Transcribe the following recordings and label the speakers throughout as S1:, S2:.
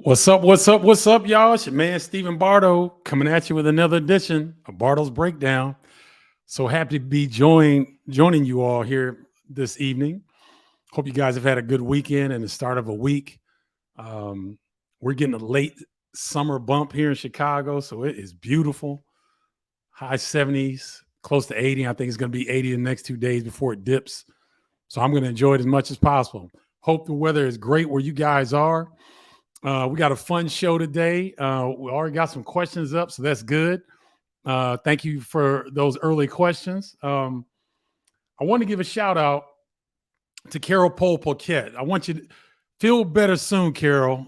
S1: What's up? What's up? What's up, y'all? It's your man Stephen Bardo coming at you with another edition of Bardo's Breakdown. So happy to be joining you all here this evening. Hope you guys have had a good weekend and the start of a week. Um, we're getting a late summer bump here in Chicago, so it is beautiful. High 70s, close to 80. I think it's going to be 80 the next 2 days before it dips. So I'm going to enjoy it as much as possible. Hope the weather is great where you guys are. We got a fun show today. We already got some questions up, so that's good. Thank you for those early questions. I want to give a shout out to Carol Poquette. I want you to feel better soon, Carol.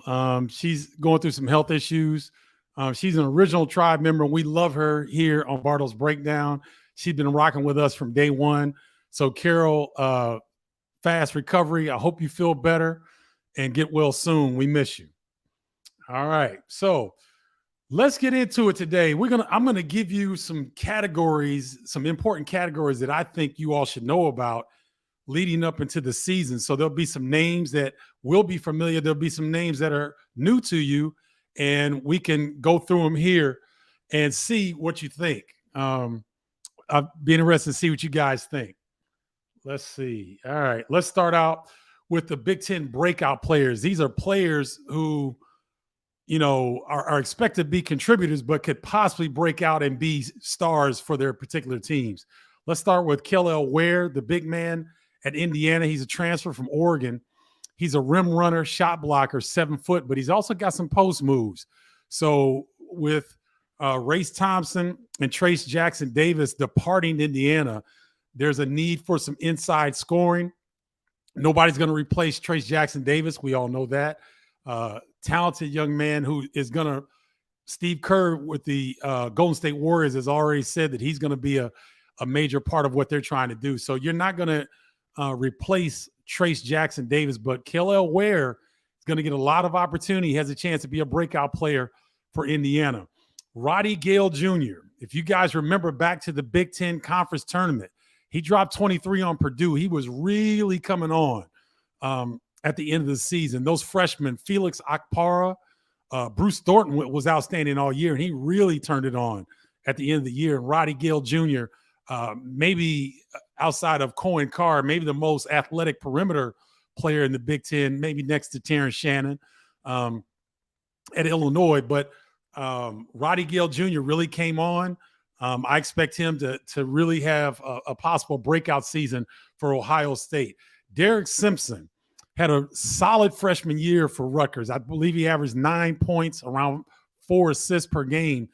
S1: She's going through some health issues. She's an original tribe member. We love her here on Bardo's Breakdown. She's been rocking with us from day one. So, Carol, fast recovery. I hope you feel better and get well soon. We miss you. All right. So let's get into it today. I'm gonna give you some categories, some important categories that I think you all should know about leading up into the season. So there'll be some names that will be familiar. There'll be some names that are new to you, and we can go through them here and see what you think. I'd be interested to see what you guys think. Let's see. All right. Let's start out with the Big Ten breakout players. These are players who are expected to be contributors, but could possibly break out and be stars for their particular teams. Let's start with Kel'el Ware, the big man at Indiana. He's a transfer from Oregon. He's a rim runner, shot blocker, 7 foot, but he's also got some post moves. So with Race Thompson and Trace Jackson Davis departing Indiana, there's a need for some inside scoring. Nobody's going to replace Trace Jackson Davis. We all know that. Talented young man who is going to – Steve Kerr with the Golden State Warriors has already said that he's going to be a major part of what they're trying to do. So you're not going to replace Trace Jackson Davis, but Kel'el Ware is going to get a lot of opportunity. He has a chance to be a breakout player for Indiana. Roddy Gale Jr., if you guys remember back to the Big Ten Conference Tournament, he dropped 23 on Purdue. He was really coming on. At the end of the season, those freshmen, Felix Akpara, Bruce Thornton was outstanding all year, and he really turned it on at the end of the year. And Roddy Gale Jr., maybe outside of Cohen Carr, maybe the most athletic perimeter player in the Big Ten, maybe next to Terrence Shannon at Illinois. But Roddy Gale Jr. really came on. I expect him to really have a possible breakout season for Ohio State. Derek Simpson had a solid freshman year for Rutgers. I believe he averaged 9 points, around 4 assists per game.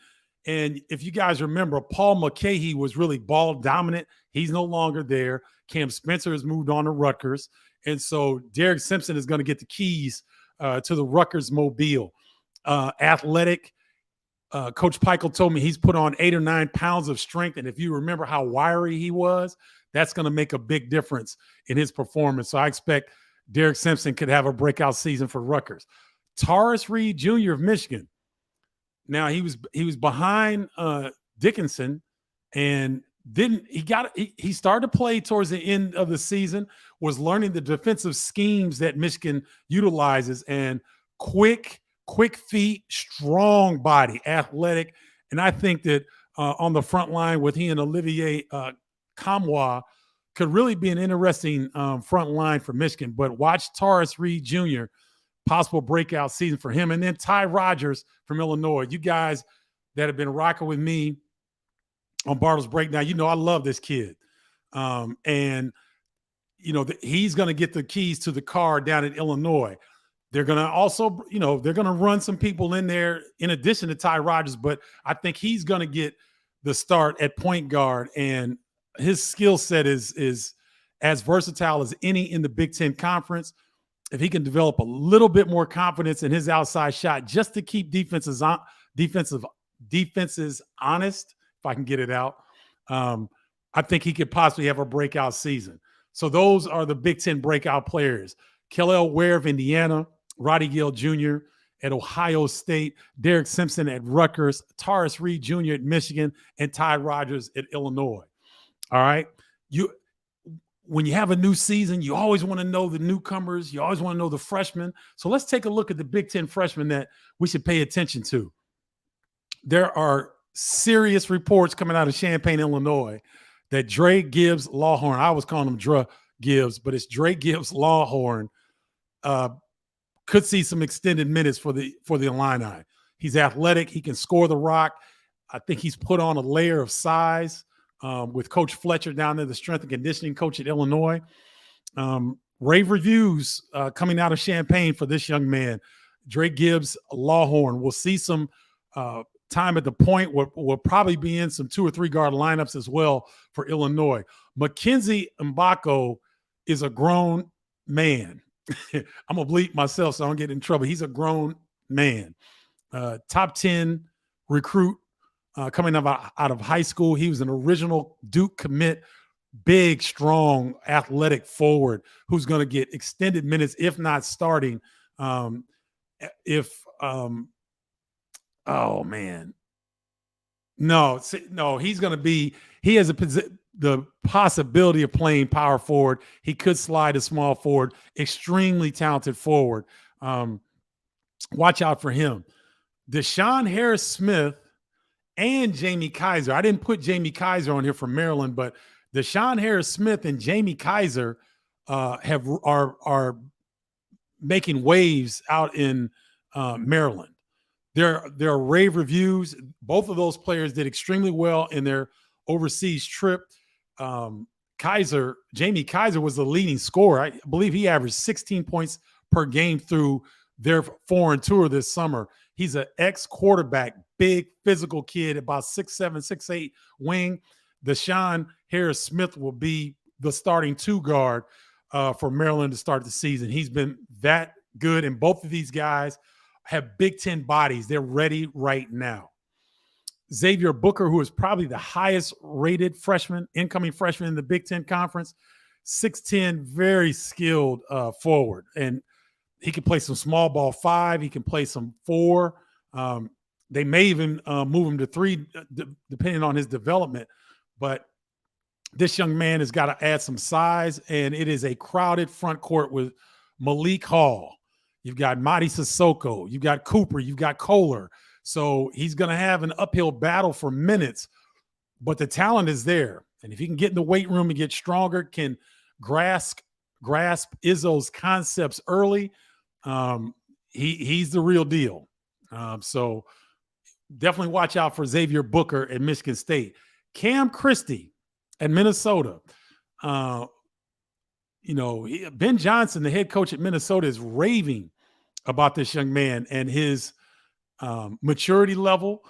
S1: And if you guys remember, Paul Mulcahy was really ball dominant. He's no longer there. Cam Spencer has moved on to Rutgers. And so Derek Simpson is going to get the keys to the Rutgers mobile. Athletic. Coach Peichel told me he's put on 8 or 9 pounds of strength. And if you remember how wiry he was, that's going to make a big difference in his performance. So I expect Derek Simpson could have a breakout season for Rutgers. Taurus Reed Jr. of Michigan. Now he was behind Dickinson, and he started to play towards the end of the season, was learning the defensive schemes that Michigan utilizes, and quick feet, strong body, athletic. And I think that on the front line with he and Olivier Kamwa could really be an interesting front line for Michigan. But watch Taurus Reed Jr., possible breakout season for him. And then Ty Rodgers from Illinois. You guys that have been rocking with me on Bardo's Breakdown, I love this kid. And he's going to get the keys to the car down in Illinois. They're going to also, they're going to run some people in there in addition to Ty Rodgers, but I think he's going to get the start at point guard, and his skill set is as versatile as any in the Big Ten Conference. If he can develop a little bit more confidence in his outside shot just to keep defenses honest, if I can get it out, I think he could possibly have a breakout season. So those are the Big Ten breakout players. Kel'el Ware of Indiana, Roddy Gale Jr. at Ohio State, Derek Simpson at Rutgers, Taurus Reed Jr. at Michigan, and Ty Rodgers at Illinois. All right. when you have a new season, you always want to know the newcomers. You always want to know the freshmen. So let's take a look at the Big Ten freshmen that we should pay attention to. There are serious reports coming out of Champaign, Illinois, that Dre Gibbs Lawhorn, I was calling him Dre Gibbs, but it's Dre Gibbs Lawhorn, could see some extended minutes for the Illini. He's athletic. He can score the rock. I think he's put on a layer of size with Coach Fletcher down there, the strength and conditioning coach at Illinois. Rave reviews coming out of Champaign for this young man, Dre Gibbs Lawhorn. We'll see some time at the point. We'll probably be in some 2 or 3 guard lineups as well for Illinois. Mackenzie Mbako is a grown man. I'm going to bleep myself so I don't get in trouble. He's a grown man. Top 10 recruit coming out of high school. He was an original Duke commit, big, strong, athletic forward who's going to get extended minutes, if not starting. Oh, man. No, he's going to be – he has the possibility of playing power forward. He could slide a small forward, extremely talented forward. Watch out for him. Deshaun Harris-Smith and Jamie Kaiser. I didn't put Jamie Kaiser on here from Maryland, but Deshaun Harris-Smith and Jamie Kaiser are making waves out in Maryland. There are rave reviews. Both of those players did extremely well in their overseas trip. Jamie Kaiser was the leading scorer. I believe he averaged 16 points per game through their foreign tour this summer. He's an ex-quarterback, big physical kid, about 6'7", 6'8" wing. Deshaun Harris-Smith will be the starting 2 guard for Maryland to start the season. He's been that good, and both of these guys have Big Ten bodies. They're ready right now. Xavier Booker, who is probably the highest rated incoming freshman in the Big Ten Conference, 6'10", very skilled forward. And he can play some small ball 5. He can play some 4. They may even move him to 3, depending on his development. But this young man has got to add some size, and it is a crowded front court with Malik Hall. You've got Madi Sissoko. You've got Cooper. You've got Kohler. So he's going to have an uphill battle for minutes, but the talent is there. And if he can get in the weight room and get stronger, can grasp Izzo's concepts early, he's the real deal. So definitely watch out for Xavier Booker at Michigan State. Cam Christie at Minnesota. Ben Johnson, the head coach at Minnesota, is raving about this young man and his maturity level.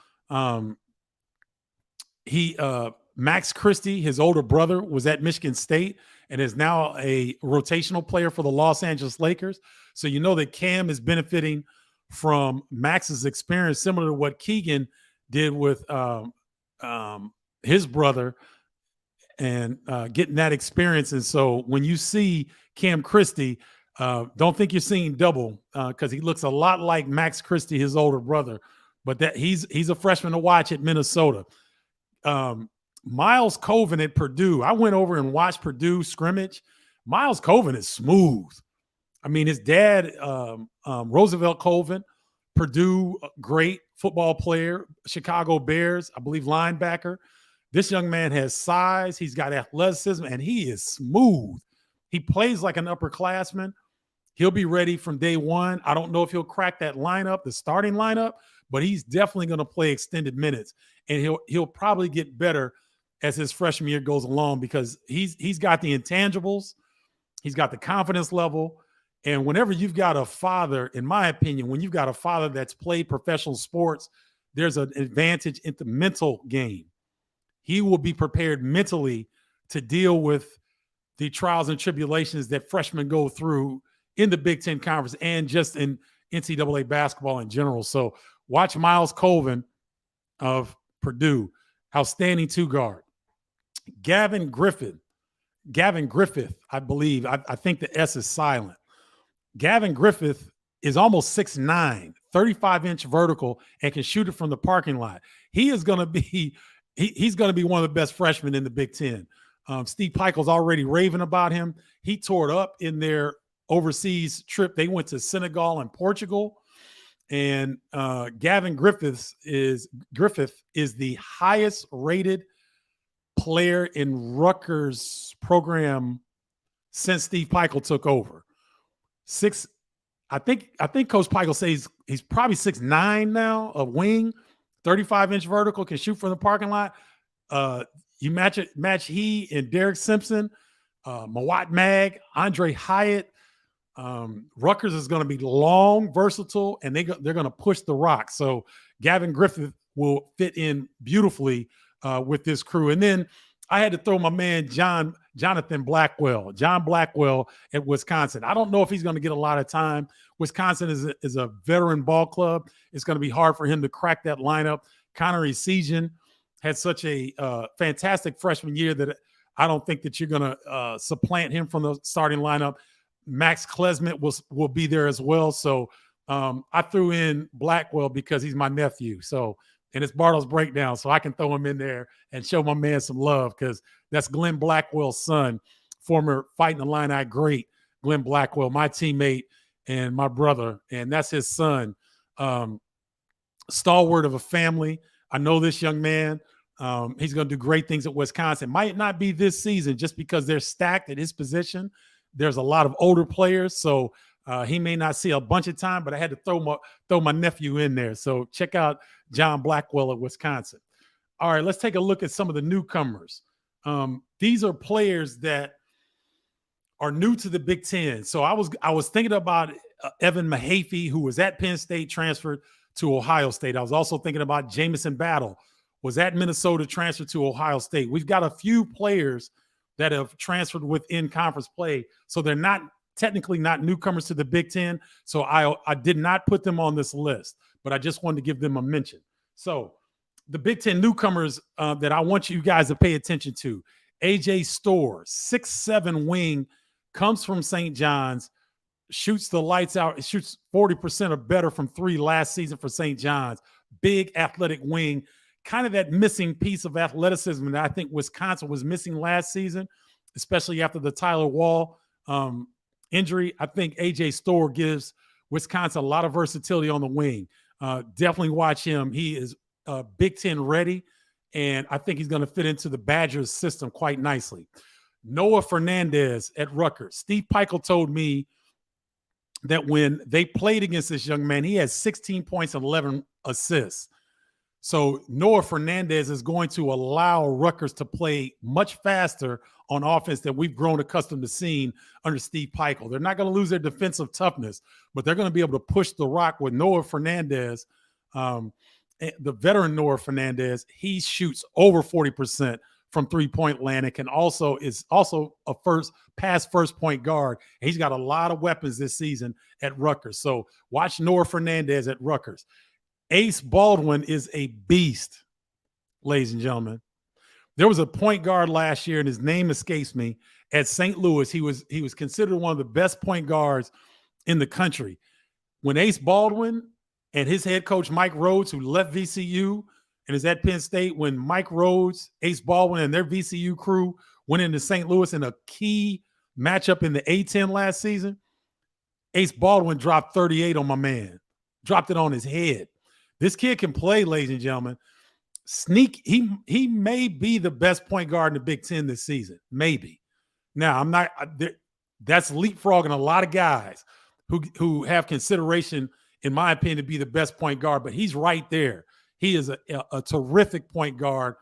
S1: Max Christie, his older brother, was at Michigan State and is now a rotational player for the Los Angeles Lakers. So you know that Cam is benefiting from Max's experience, similar to what Keegan did with his brother, and getting that experience. And so when you see Cam Christie, don't think you're seeing double, because he looks a lot like Max Christie, his older brother. But that he's a freshman to watch at Minnesota. Miles Coven at Purdue. I went over and watched Purdue scrimmage. Miles Coven is smooth. I mean, his dad, Roosevelt Coven, Purdue, great football player, Chicago Bears, I believe linebacker. This young man has size. He's got athleticism, and he is smooth. He plays like an upperclassman. He'll be ready from day one. I don't know if he'll crack that lineup, the starting lineup, but he's definitely going to play extended minutes, and he'll probably get better as his freshman year goes along, because he's got the intangibles. He's got the confidence level. And whenever you've got a father, in my opinion, when you've got a father that's played professional sports, there's an advantage in the mental game. He will be prepared mentally to deal with the trials and tribulations that freshmen go through in the Big Ten Conference and just in NCAA basketball in general. So watch Miles Colvin of Purdue, outstanding 2-guard. Gavin Griffith, I believe. I think the S is silent. Gavin Griffith is almost 6'9", 35-inch vertical, and can shoot it from the parking lot. He is going to be he's going to be one of the best freshmen in the Big Ten. Steve Pikiell's already raving about him. He tore it up in their overseas trip. They went to Senegal and Portugal. And Gavin Griffith is the highest rated player in Rutgers program since Steve Pikiell took over. I think Coach Pikiell says he's probably 6'9" now, a wing, 35-inch vertical, can shoot from the parking lot. You match he and Derek Simpson, Mawat Mag, Andre Hyatt. Rutgers is going to be long, versatile, and they're going to push the rock. So Gavin Griffith will fit in beautifully with this crew. And then I had to throw my man Jonathan Blackwell, John Blackwell at Wisconsin. I don't know if he's going to get a lot of time. Wisconsin is a veteran ball club. It's going to be hard for him to crack that lineup. Connor Essegian had such a fantastic freshman year that I don't think that you're going to supplant him from the starting lineup. Max Klesmit will be there as well. So I threw in Blackwell because he's my nephew. So, and it's Bardo's breakdown, so I can throw him in there and show my man some love because that's Glenn Blackwell's son, former Fighting Illini great Glenn Blackwell, my teammate and my brother, and that's his son. Stalwart of a family. I know this young man. He's going to do great things at Wisconsin. Might not be this season just because they're stacked at his position. There's a lot of older players, so he may not see a bunch of time, but I had to throw my nephew in there. So check out John Blackwell at Wisconsin. All right, let's take a look at some of the newcomers. These are players that are new to the Big Ten. So I was thinking about Evan Mahaffey, who was at Penn State, transferred to Ohio State. I was also thinking about Jamison Battle, was at Minnesota, transferred to Ohio State. We've got a few players that have transferred within conference play, so they're not technically not newcomers to the Big Ten. So I did not put them on this list, but I just wanted to give them a mention. So the Big Ten newcomers that I want you guys to pay attention to: AJ Storr, 6'7" wing, comes from St. John's, shoots the lights out. It shoots 40% or better from three last season for St. John's. Big athletic wing, kind of that missing piece of athleticism that I think Wisconsin was missing last season, especially after the Tyler Wall injury. I think AJ Storr gives Wisconsin a lot of versatility on the wing. Definitely watch him. He is Big Ten ready, and I think he's going to fit into the Badgers system quite nicely. Noah Fernandez at Rutgers. Steve Pikiell told me that when they played against this young man, he had 16 points and 11 assists. So Noah Fernandez is going to allow Rutgers to play much faster on offense than we've grown accustomed to seeing under Steve Pikiell. They're not going to lose their defensive toughness, but they're going to be able to push the rock with Noah Fernandez. The veteran Noah Fernandez, he shoots over 40% from three-point land and is also a first point guard. And he's got a lot of weapons this season at Rutgers. So watch Noah Fernandez at Rutgers. Ace Baldwin is a beast, ladies and gentlemen. There was a point guard last year, and his name escapes me, at St. Louis. He was considered one of the best point guards in the country. When Ace Baldwin and his head coach, Mike Rhodes, who left VCU and is at Penn State, when Mike Rhodes, Ace Baldwin, and their VCU crew went into St. Louis in a key matchup in the A-10 last season, Ace Baldwin dropped 38 on my man, dropped it on his head. This kid can play, ladies and gentlemen. He may be the best point guard in the Big Ten this season. Maybe. Now, I'm not. That's leapfrogging a lot of guys who have consideration, in my opinion, to be the best point guard. But he's right there. He is a terrific point guard.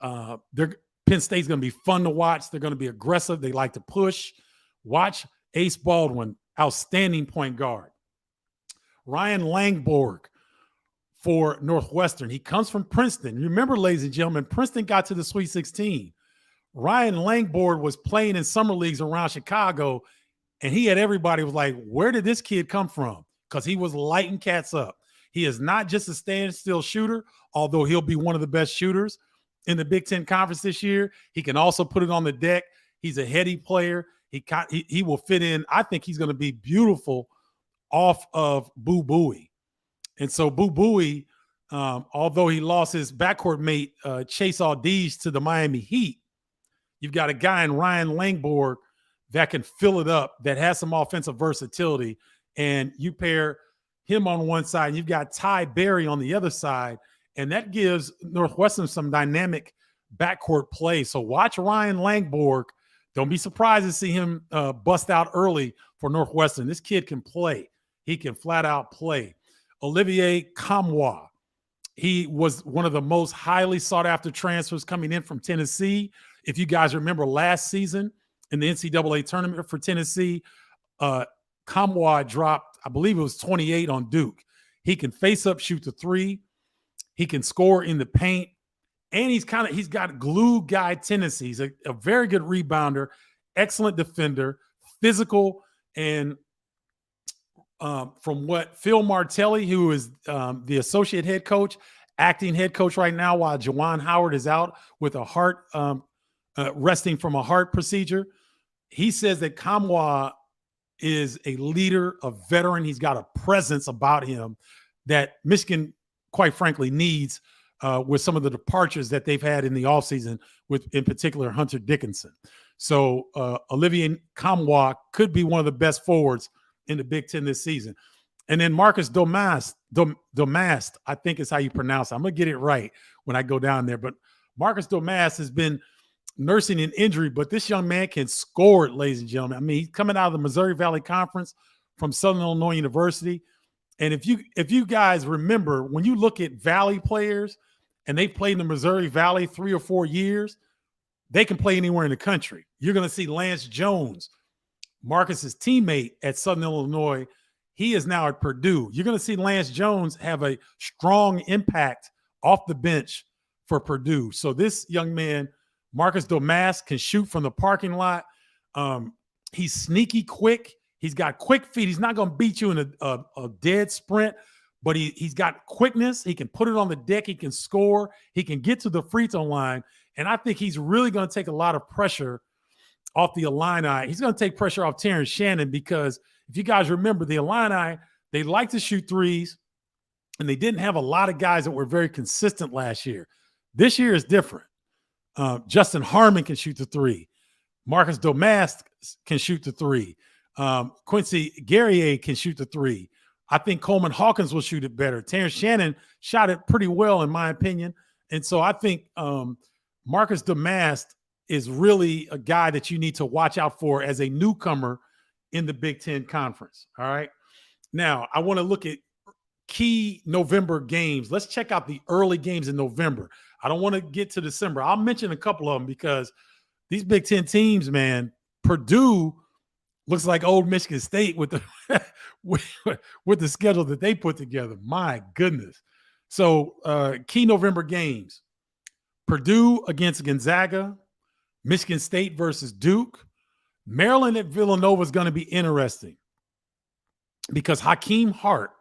S1: Penn State's going to be fun to watch. They're going to be aggressive. They like to push. Watch Ace Baldwin, outstanding point guard. Ryan Langborg for Northwestern. He comes from Princeton. Remember, ladies and gentlemen, Princeton got to the Sweet 16. Ryan Langborg was playing in summer leagues around Chicago, and he had everybody was like, where did this kid come from? Because he was lighting cats up. He is not just a standstill shooter, although he'll be one of the best shooters in the Big Ten Conference this year. He can also put it on the deck. He's a heady player. He will fit in. I think he's going to be beautiful off of Boo Buie. And so Boo Buie, although he lost his backcourt mate, Chase Audige, to the Miami Heat, You've got a guy in Ryan Langborg that can fill it up, that has some offensive versatility, and you pair him on one side, and you've got Ty Berry on the other side, and that gives Northwestern some dynamic backcourt play. So watch Ryan Langborg. Don't be surprised to see him bust out early for Northwestern. This kid can play. He can flat out play. Olivier Kamwa. He was one of the most highly sought after transfers coming in from Tennessee. If you guys remember last season in the NCAA tournament for Tennessee, Kamwa dropped, I believe it was 28 on Duke. He can face up, shoot the three. He can score in the paint. And he's got glue guy tendencies. He's a very good rebounder, excellent defender, physical, and from what Phil Martelli, who is the associate head coach, acting head coach right now, while Juwan Howard is out with a heart resting from a heart procedure, he says that Kamwa is a leader, a veteran. He's got a presence about him that Michigan, quite frankly, needs with some of the departures that they've had in the offseason, with, in particular, Hunter Dickinson. So Olivier Kamwa could be one of the best forwards in the Big Ten this season. And then Marcus Domast, I think is how you pronounce it. I'm going to get it right when I go down there. But Marcus Domast has been nursing an injury, but this young man can score, ladies and gentlemen. I mean, he's coming out of the Missouri Valley Conference from Southern Illinois University. And if you guys remember, when you look at Valley players and they've played in the Missouri Valley 3 or 4 years, they can play anywhere in the country. You're going to see Lance Jones, Marcus's teammate at Southern Illinois. He is now at Purdue. You're going to see Lance Jones have a strong impact off the bench for Purdue. So this young man, Marcus Domas, can shoot from the parking lot. He's sneaky quick. He's got quick feet. He's not going to beat you in a dead sprint, but he's got quickness. He can put it on the deck. He can score. He can get to the free throw line. And I think he's really going to take a lot of pressure off the Illini. He's going to take pressure off Terrence Shannon, because if you guys remember, the Illini, they like to shoot threes, and they didn't have a lot of guys that were very consistent last year. This year is different. Justin Harmon can shoot the three. Marcus Domas can shoot the three. Quincy Guerrier can shoot the three. I think Coleman Hawkins will shoot it better. Terrence Shannon shot it pretty well, in my opinion. And so I think Marcus Domas is really a guy that you need to watch out for as a newcomer in the Big Ten Conference. All right. Now, I want to look at key November games. Let's check out the early games in November. I don't want to get to December. I'll mention a couple of them because these Big Ten teams, man, Purdue looks like old Michigan State with the with the schedule that they put together. My goodness. So key November games: Purdue against Gonzaga, Michigan State versus Duke, Maryland at Villanova is going to be interesting because Hakeem Hart,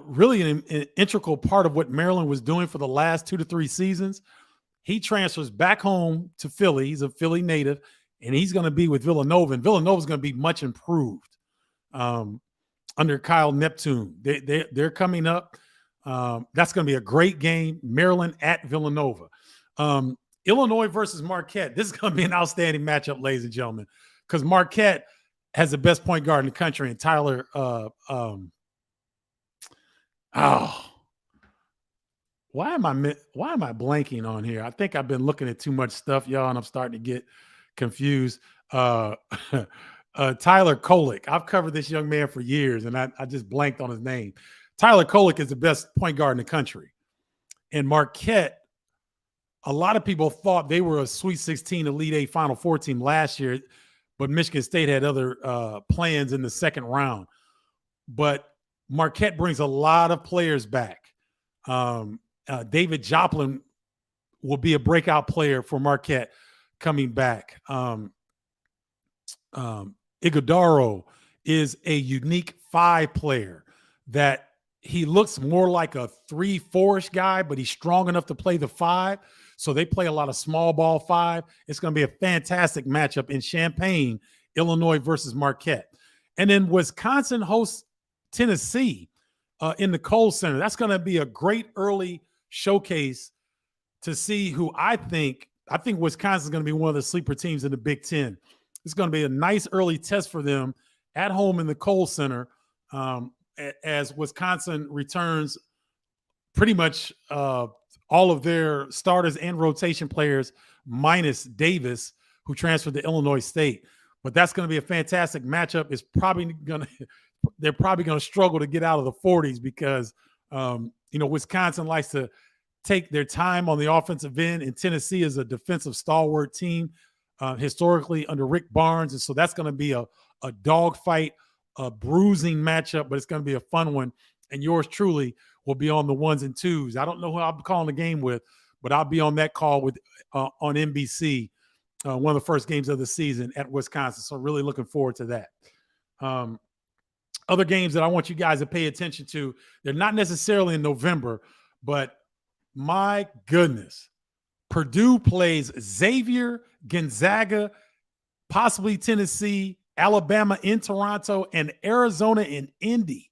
S1: really an integral part of what Maryland was doing for the last 2 to 3 seasons. He transfers back home to Philly. He's a Philly native, and he's going to be with Villanova, and Villanova is going to be much improved under Kyle Neptune. They're coming up. That's going to be a great game. Maryland at Villanova. Illinois versus Marquette. This is going to be an outstanding matchup, ladies and gentlemen, because Marquette has the best point guard in the country, and Tyler. Why am I blanking on here? I think I've been looking at too much stuff, y'all, and I'm starting to get confused. Tyler Kolek. I've covered this young man for years, and I just blanked on his name. Tyler Kolek is the best point guard in the country. And Marquette, a lot of people thought they were a Sweet 16 Elite Eight Final Four team last year, but Michigan State had other plans in the second round. But Marquette brings a lot of players back. David Joplin will be a breakout player for Marquette coming back. Iguodaro is a unique 5 player that he looks more like a 3-4-ish guy, but he's strong enough to play the 5. So they play a lot of small ball 5. It's going to be a fantastic matchup in Champaign, Illinois versus Marquette. And then Wisconsin hosts Tennessee in the Kohl Center. That's going to be a great early showcase to see who I think I think Wisconsin's going to be one of the sleeper teams in the Big Ten. It's going to be a nice early test for them at home in the Kohl Center, as Wisconsin returns pretty much all of their starters and rotation players minus Davis, who transferred to Illinois State. But that's going to be a fantastic matchup. They're probably going to struggle to get out of the 40s because Wisconsin likes to take their time on the offensive end, and Tennessee is a defensive stalwart team historically under Rick Barnes, and so that's going to be a dogfight, a bruising matchup, but it's going to be a fun one. And yours truly will be on the 1s and 2s. I don't know who I'll be calling the game with, but I'll be on that call with on NBC, one of the first games of the season at Wisconsin. So really looking forward to that. Other games that I want you guys to pay attention to, they're not necessarily in November, but my goodness, Purdue plays Xavier, Gonzaga, possibly Tennessee, Alabama in Toronto, and Arizona in Indy.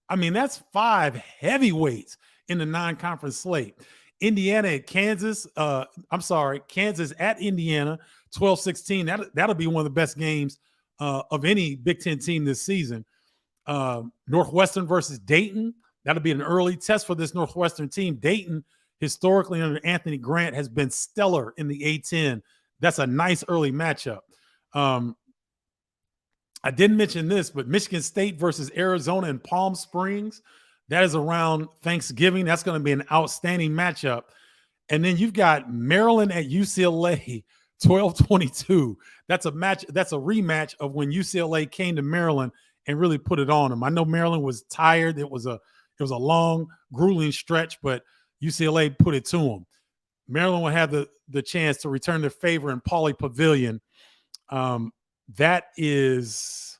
S1: I mean, that's 5 heavyweights in the non-conference slate. Indiana at Kansas. Kansas at Indiana, 12-16. That'll be one of the best games of any Big Ten team this season. Northwestern versus Dayton. That'll be an early test for this Northwestern team. Dayton, historically under Anthony Grant, has been stellar in the A-10. That's a nice early matchup. I didn't mention this, but Michigan State versus Arizona in Palm Springs. That is around Thanksgiving. That's going to be an outstanding matchup. And then you've got Maryland at UCLA, 12-22. That's a rematch of when UCLA came to Maryland and really put it on them. I know Maryland was tired. It was a long, grueling stretch, but UCLA put it to them. Maryland will have the chance to return their favor in Pauley Pavilion. That is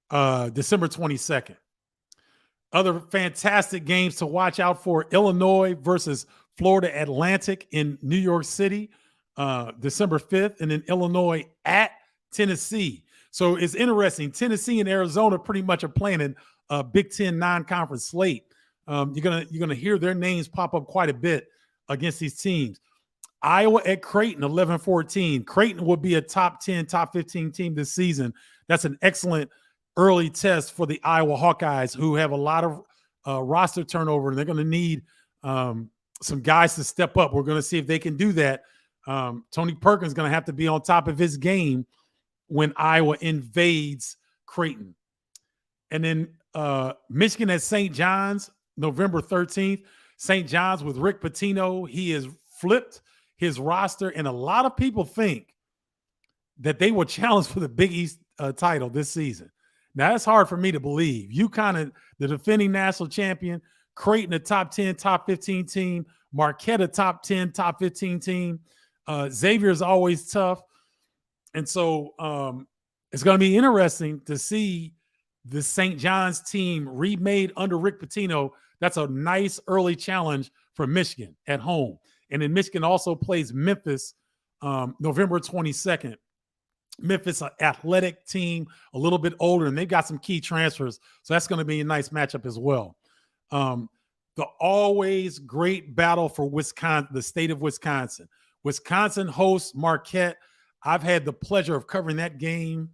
S1: December 22nd. Other fantastic games to watch out for: Illinois versus Florida Atlantic in New York City, December 5th, and then Illinois at Tennessee. So it's interesting. Tennessee and Arizona pretty much are playing in a Big Ten non-conference slate. You're gonna hear their names pop up quite a bit against these teams. Iowa at Creighton, 11-14. Creighton will be a top 10, top 15 team this season. That's an excellent early test for the Iowa Hawkeyes, who have a lot of roster turnover, and they're going to need some guys to step up. We're going to see if they can do that. Tony Perkins is going to have to be on top of his game when Iowa invades Creighton. And then Michigan at St. John's, November 13th. St. John's with Rick Pitino. He has flipped his roster, and a lot of people think that they will challenge for the Big East title this season. Now, that's hard for me to believe. UConn, the defending national champion, Creighton, a top 10, top 15 team, Marquette, a top 10, top 15 team. Xavier is always tough. And so it's going to be interesting to see the St. John's team remade under Rick Pitino. That's a nice early challenge for Michigan at home. And then Michigan also plays Memphis November 22nd. Memphis, an athletic team, a little bit older, and they've got some key transfers. So that's going to be a nice matchup as well. The always great battle for Wisconsin, the state of Wisconsin. Wisconsin hosts Marquette. I've had the pleasure of covering that game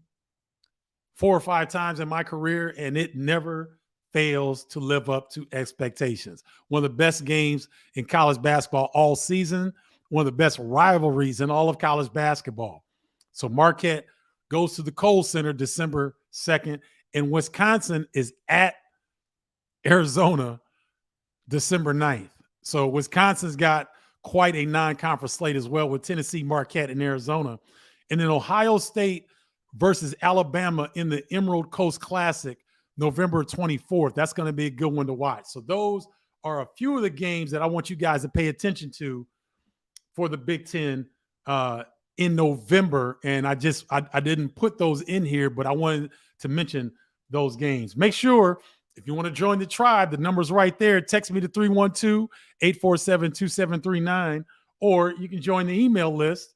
S1: 4 or 5 times in my career, and it never fails to live up to expectations. One of the best games in college basketball all season, one of the best rivalries in all of college basketball. So Marquette goes to the Kohl Center December 2nd, and Wisconsin is at Arizona December 9th. So Wisconsin's got quite a non-conference slate as well, with Tennessee, Marquette, and Arizona. And then Ohio State versus Alabama in the Emerald Coast Classic, November 24th. That's going to be a good one to watch. So those are a few of the games that I want you guys to pay attention to for the Big Ten in November. And I didn't put those in here, but I wanted to mention those games. Make sure, if you want to join the tribe, the number's right there. Text me to 312-847-2739, or you can join the email list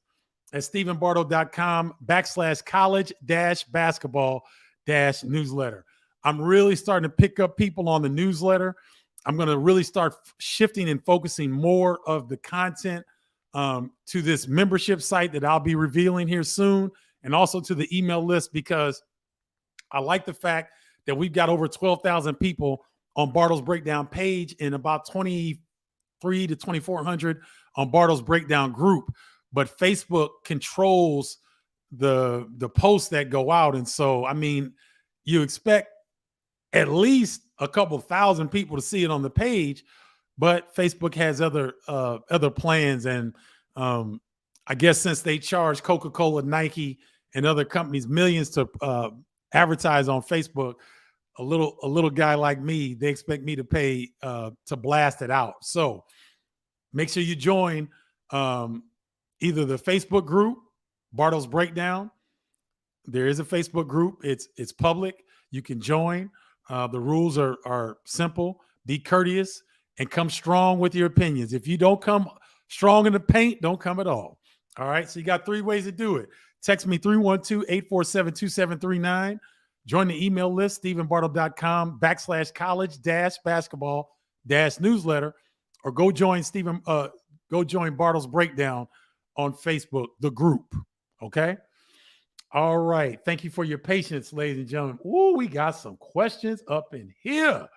S1: at stephenbardo.com/college-basketball-newsletter. I'm really starting to pick up people on the newsletter. I'm going to really start shifting and focusing more of the content to this membership site that I'll be revealing here soon, and also to the email list, because I like the fact that we've got over 12,000 people on Bardo's Breakdown page and about 23 to 2,400 on Bardo's Breakdown group. But Facebook controls the posts that go out. And so, I mean, you expect at least a couple thousand people to see it on the page, but Facebook has other plans. And I guess since they charge Coca-Cola, Nike, and other companies millions to advertise on Facebook, a little guy like me, they expect me to pay to blast it out. So make sure you join either the Facebook group, Bardo's Breakdown. There is a Facebook group. It's public. You can join. The rules are simple. Be courteous and come strong with your opinions. If you don't come strong in the paint, don't come at all. All right. So you got 3 ways to do it. Text me 312-847-2739. Join the email list, stephenbardo.com/college-basketball-newsletter, or go join Bardo's Breakdown on Facebook, the group. Okay. All right. Thank you for your patience, ladies and gentlemen. Ooh, we got some questions up in here.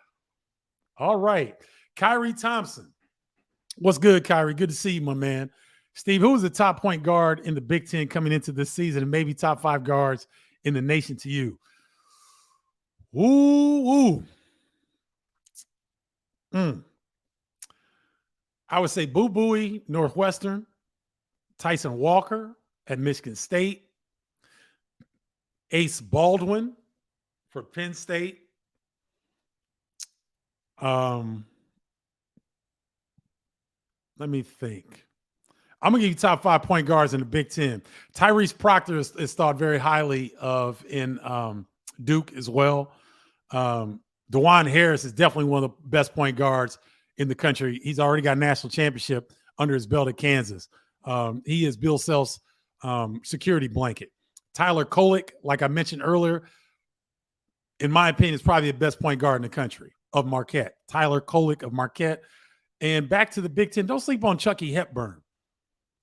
S1: All right. Kyrie Thompson. What's good, Kyrie? Good to see you, my man. Steve, who is the top point guard in the Big Ten coming into this season, and maybe top 5 guards in the nation to you? Ooh. I would say Boo Buie, Northwestern, Tyson Walker at Michigan State, Ace Baldwin for Penn State. Let me think. I'm going to give you top 5 point guards in the Big Ten. Tyrese Proctor is thought very highly of in Duke as well. DeJuan Harris is definitely one of the best point guards in the country. He's already got a national championship under his belt at Kansas. He is Bill Self's security blanket. Tyler Kolek, like I mentioned earlier, in my opinion, is probably the best point guard in the country of Marquette. Tyler Kolek of Marquette. And back to the Big Ten, don't sleep on Chucky Hepburn.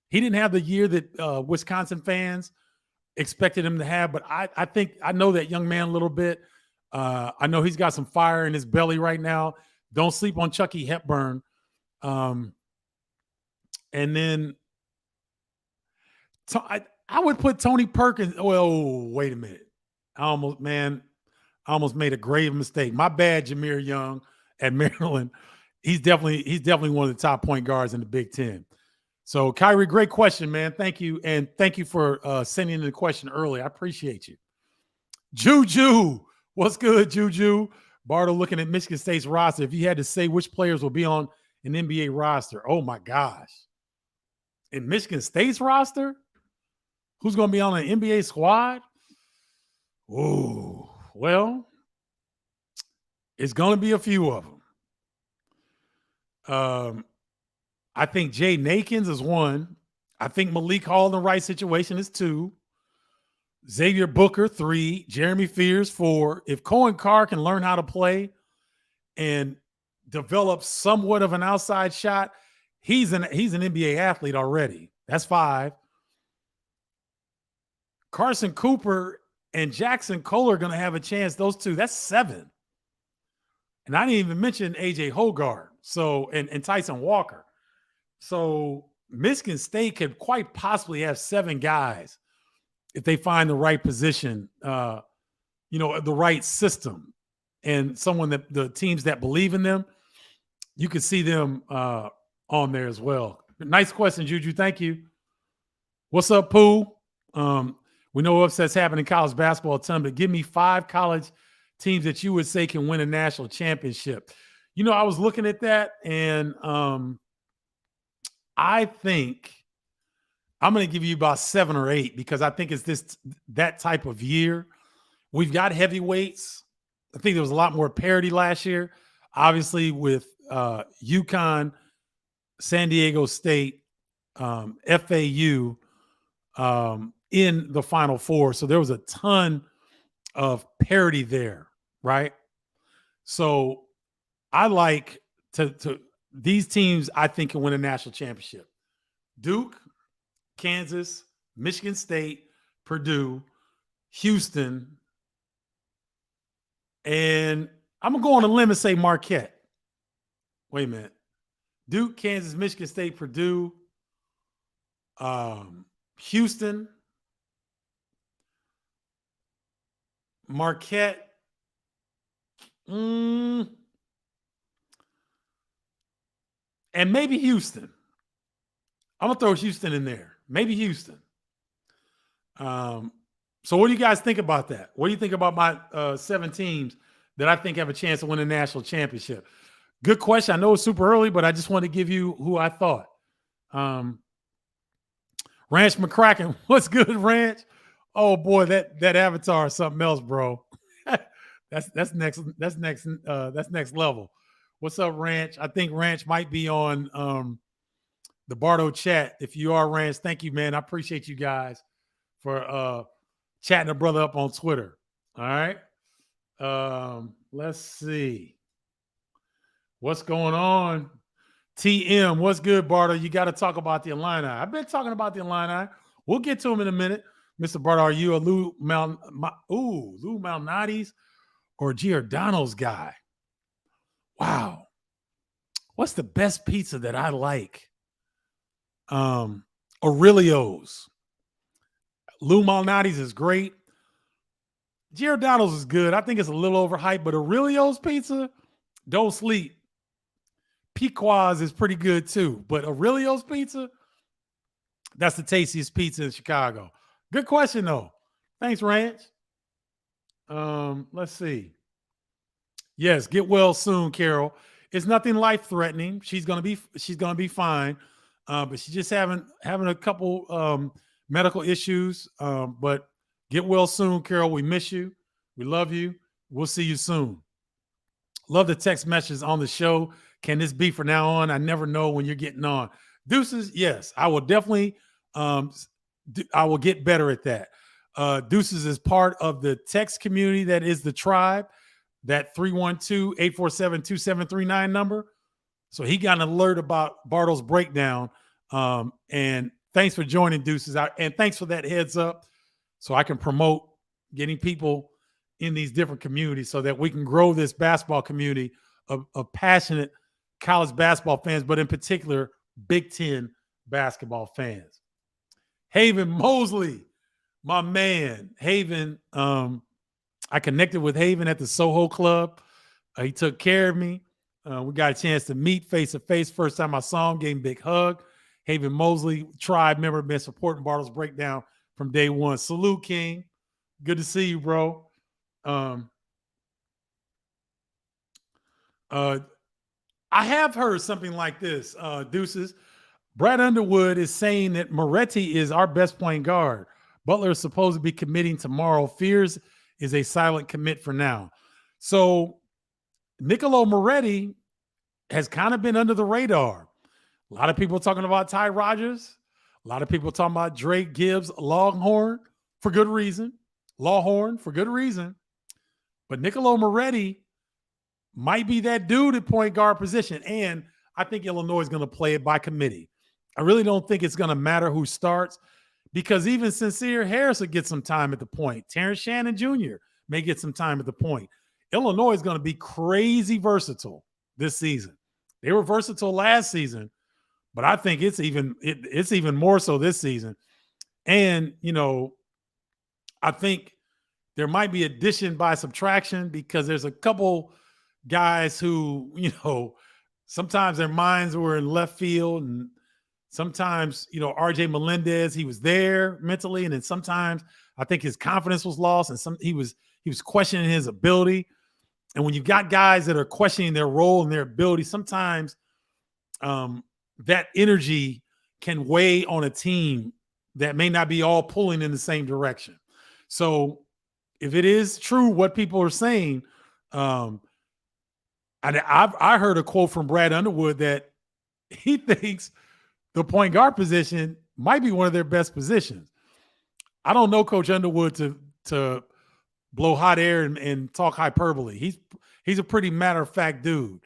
S1: He didn't have the year that Wisconsin fans expected him to have, but I think I know that young man a little bit. I know he's got some fire in his belly right now. Don't sleep on Chucky Hepburn. And then I would put Tony Perkins. Well, wait a minute. I almost made a grave mistake. My bad, Jameer Young at Maryland. He's definitely one of the top point guards in the Big Ten. So, Kyrie, great question, man. Thank you. And thank you for sending in the question early. I appreciate you. Juju. What's good, Juju? Bardo looking at Michigan State's roster. If you had to say which players will be on an NBA roster, oh, my gosh. In Michigan State's roster? Who's going to be on an NBA squad? Oh, well, it's going to be a few of them. I think Jay Nakins is 1. I think Malik Hall in the right situation is 2. Xavier Booker, 3. Jeremy Fears, 4. If Cohen Carr can learn how to play and develop somewhat of an outside shot, he's an NBA athlete already. That's 5. Carson Cooper and Jackson Cole are going to have a chance. Those 2, that's 7. And I didn't even mention AJ Hogarth. So, and Tyson Walker. So Michigan State could quite possibly have 7 guys if they find the right position, the right system, and someone that the teams that believe in them, you could see them on there as well. Nice question, Juju. Thank you. What's up, Pooh? We know upsets happen in college basketball a ton, but give me 5 college teams that you would say can win a national championship. I was looking at that, and I think I'm going to give you about 7 or 8 because I think it's that type of year. We've got heavyweights. I think there was a lot more parity last year, obviously with UConn, San Diego State, FAU in the Final Four. So there was a ton of parity there, right? So I like to these teams I think can win a national championship. Duke, Kansas, Michigan State, Purdue, Houston, and I'm going to go on a limb and say Marquette. Wait a minute. Duke, Kansas, Michigan State, Purdue, Houston, Marquette, and maybe Houston. I'm going to throw Houston in there. Maybe Houston. So what do you guys think about that? What do you think about my 7 teams that I think have a chance to win a national championship? Good question. I know it's super early, but I just want to give you who I thought. Ranch McCracken, what's good, Ranch? Oh boy, that avatar is something else, bro. that's next level. What's up, Ranch? I think Ranch might be on the Bardo chat. If you are, Ranch, thank you, man. I appreciate you guys for chatting a brother up on Twitter. All right. Let's see. What's going on? TM, what's good, Bardo? You got to talk about the Illini. I've been talking about the Illini. We'll get to them in a minute. Mr. Bardo, are you a Lou Malnati's or Giordano's guy? Wow. What's the best pizza that I like? Aurelio's. Lou Malnati's is great. Giordano's is good. I think it's a little overhyped, but Aurelio's pizza, don't sleep. Pequod's is pretty good too, but Aurelio's pizza, that's the tastiest pizza in Chicago. Good question though. Thanks, Ranch. Let's see. Yes, get well soon, Carol. It's nothing life-threatening. She's gonna be fine. But she's just having a couple medical issues. But get well soon, Carol. We miss you. We love you. We'll see you soon. Love the text messages on the show. Can this be from now on? I never know when you're getting on. Deuces, yes, I will definitely. I will get better at that. Deuces is part of the text community that is the tribe. That 312-847-2739 number. So he got an alert about Bardo's breakdown. And thanks for joining, Deuces. And thanks for that heads up so I can promote getting people in these different communities so that we can grow this basketball community of passionate college basketball fans, but in particular, Big Ten basketball fans. Haven Mosley, my man. Haven, I connected with Haven at the Soho Club. He took care of me. We got a chance to meet face-to-face. First time I saw him, gave him a big hug. Haven Mosley, tribe member, been supporting Bardo's breakdown from day one. Salute, King. Good to see you, bro. I have heard something like this, Deuces. Brad Underwood is saying that Moretti is our best point guard. Butler is supposed to be committing tomorrow. Fears is a silent commit for now. So Nicolo Moretti has kind of been under the radar. A lot of people talking about Ty Rodgers. A lot of people talking about Drake Gibbs, Longhorn, for good reason. Lawhorn, for good reason. But Nicolo Moretti might be that dude at point guard position. And I think Illinois is going to play it by committee. I really don't think it's going to matter who starts because even Sincere Harris will get some time at the point. Terrence Shannon Jr. may get some time at the point. Illinois is going to be crazy versatile this season. They were versatile last season, but I think it's even more so this season. And, you know, I think there might be addition by subtraction because there's a couple guys who, you know, sometimes their minds were in left field and sometimes, you know, RJ Melendez, he was there mentally. And then sometimes I think his confidence was lost and he was questioning his ability. And when you've got guys that are questioning their role and their ability, sometimes that energy can weigh on a team that may not be all pulling in the same direction. So if it is true what people are saying, I heard a quote from Brad Underwood that he thinks the point guard position might be one of their best positions. I don't know Coach Underwood to blow hot air and talk hyperbole. He's a pretty matter-of-fact dude.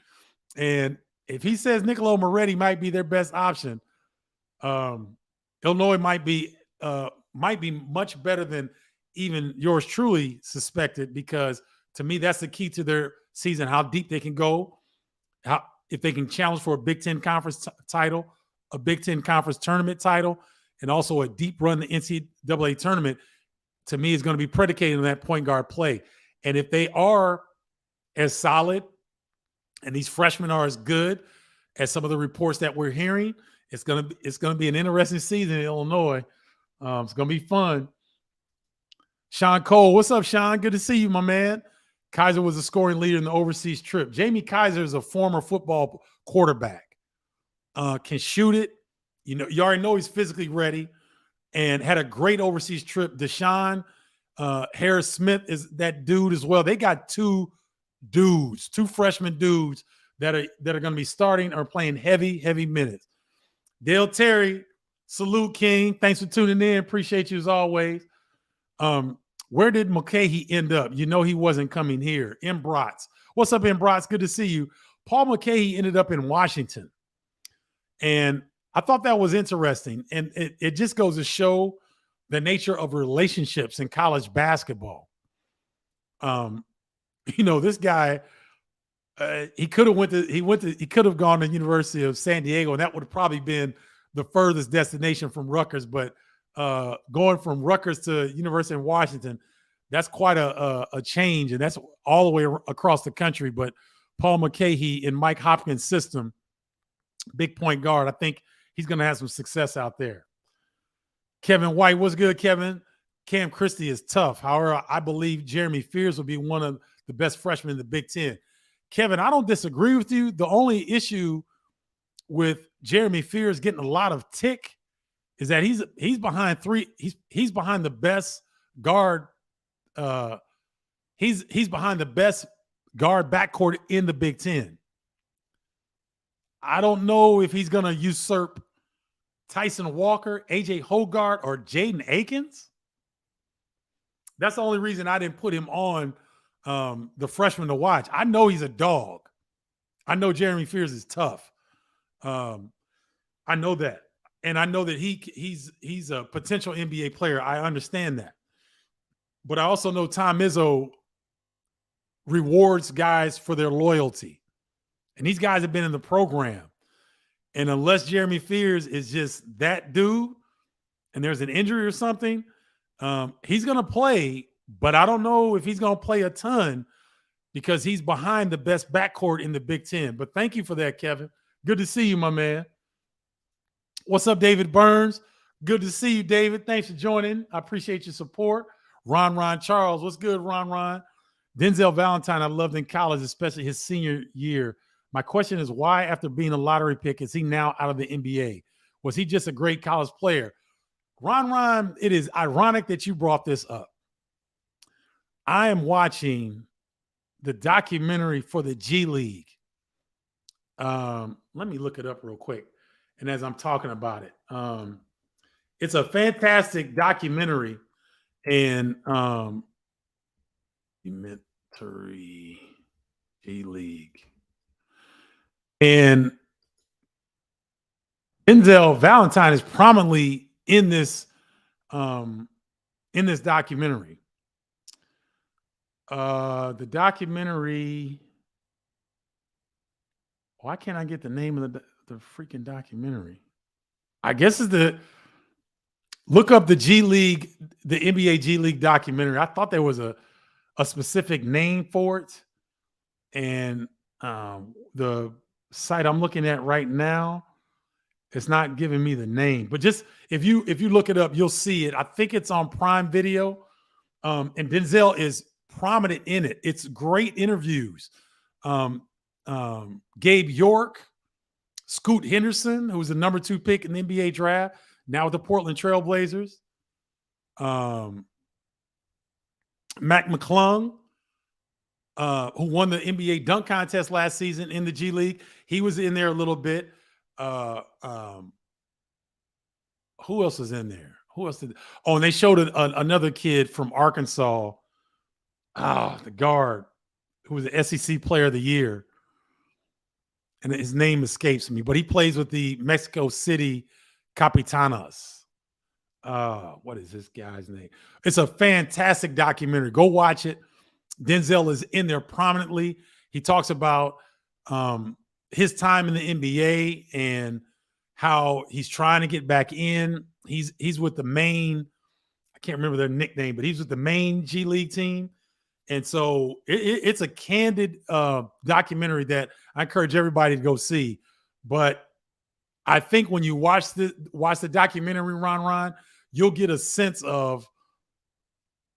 S1: And if he says Nicolo Moretti might be their best option, Illinois might be much better than even yours truly suspected, because to me that's the key to their season: how deep they can go, how if they can challenge for a Big Ten conference title, a Big Ten conference tournament title, and also a deep run in the NCAA tournament. To me, is going to be predicated on that point guard play. And if they are as solid and these freshmen are as good as some of the reports that we're hearing, it's going to be an interesting season in Illinois. It's going to be fun. Sean Cole, what's up, Sean? Good to see you, my man. Kaiser was a scoring leader in the overseas trip. Jamie Kaiser is a former football quarterback. Can shoot it. You know, you already know he's physically ready, and had a great overseas trip. Deshaun Harris Smith is that dude as well. They got two freshman dudes that are going to be starting or playing heavy minutes. Dale Terry, salute, King. Thanks for tuning in. Appreciate you as always. Where did Mulcahy end up? You know he wasn't coming here. M. Brotz. What's up, M. Brotz? Good to see you. Paul Mulcahy ended up in Washington. And I thought that was interesting. And it just goes to show the nature of relationships in college basketball. You know, this guy, he could have gone to the University of San Diego, and that would have probably been the furthest destination from Rutgers. But going from Rutgers to University of Washington, that's quite a change, and that's all the way across the country. But Paul Mulcahy in Mike Hopkins' system, big point guard, I think he's going to have some success out there. Kevin White, what's good, Kevin? Cam Christie is tough. However, I believe Jeremy Fears will be one of the best freshmen in the Big Ten. Kevin, I don't disagree with you. The only issue with Jeremy Fears getting a lot of tick is that he's behind he's behind the best guard. He's behind the best guard backcourt in the Big Ten. I don't know if he's going to usurp Tyson Walker, AJ Hogarth, or Jaden Akins. That's the only reason I didn't put him on the freshman to watch. I know he's a dog. I know Jeremy Fears is tough. I know that. And I know that he's a potential NBA player. I understand that. But I also know Tom Izzo rewards guys for their loyalty. And these guys have been in the program. And unless Jeremy Fears is just that dude and there's an injury or something, he's going to play. But I don't know if he's going to play a ton because he's behind the best backcourt in the Big Ten. But thank you for that, Kevin. Good to see you, my man. What's up, David Burns? Good to see you, David. Thanks for joining. I appreciate your support. Ron Charles, what's good, Ron? Denzel Valentine, I loved in college, especially his senior year. My question is, why, after being a lottery pick, is he now out of the NBA? Was he just a great college player? Ron, it is ironic that you brought this up. I am watching the documentary for the G League. Let me look it up real quick. And as I'm talking about it, it's a fantastic documentary. And documentary G League. And Denzel Valentine is prominently in this documentary. The documentary. Why can't I get the name of the freaking documentary? I guess it's look up the G League, the NBA G League documentary. I thought there was a specific name for it, and the site I'm looking at right now, it's not giving me the name. But just if you look it up, you'll see it. I think it's on Prime Video, and Denzel is prominent in it. It's great interviews. Gabe York, Scoot Henderson, who was the number 2 pick in the NBA draft, now with the Portland Trailblazers. Mac McClung, who won the NBA dunk contest last season in the G League. He was in there a little bit. Who else is in there? Who else did? Oh, and they showed another kid from Arkansas. The guard who was the SEC Player of the Year. And his name escapes me, but he plays with the Mexico City Capitanas. What is this guy's name? It's a fantastic documentary. Go watch it. Denzel is in there prominently. He talks about his time in the NBA and how he's trying to get back in. He's with the Maine, I can't remember their nickname, but he's with the Maine G League team. And so it's a candid documentary that I encourage everybody to go see. But I think when you watch the documentary, Ron, you'll get a sense of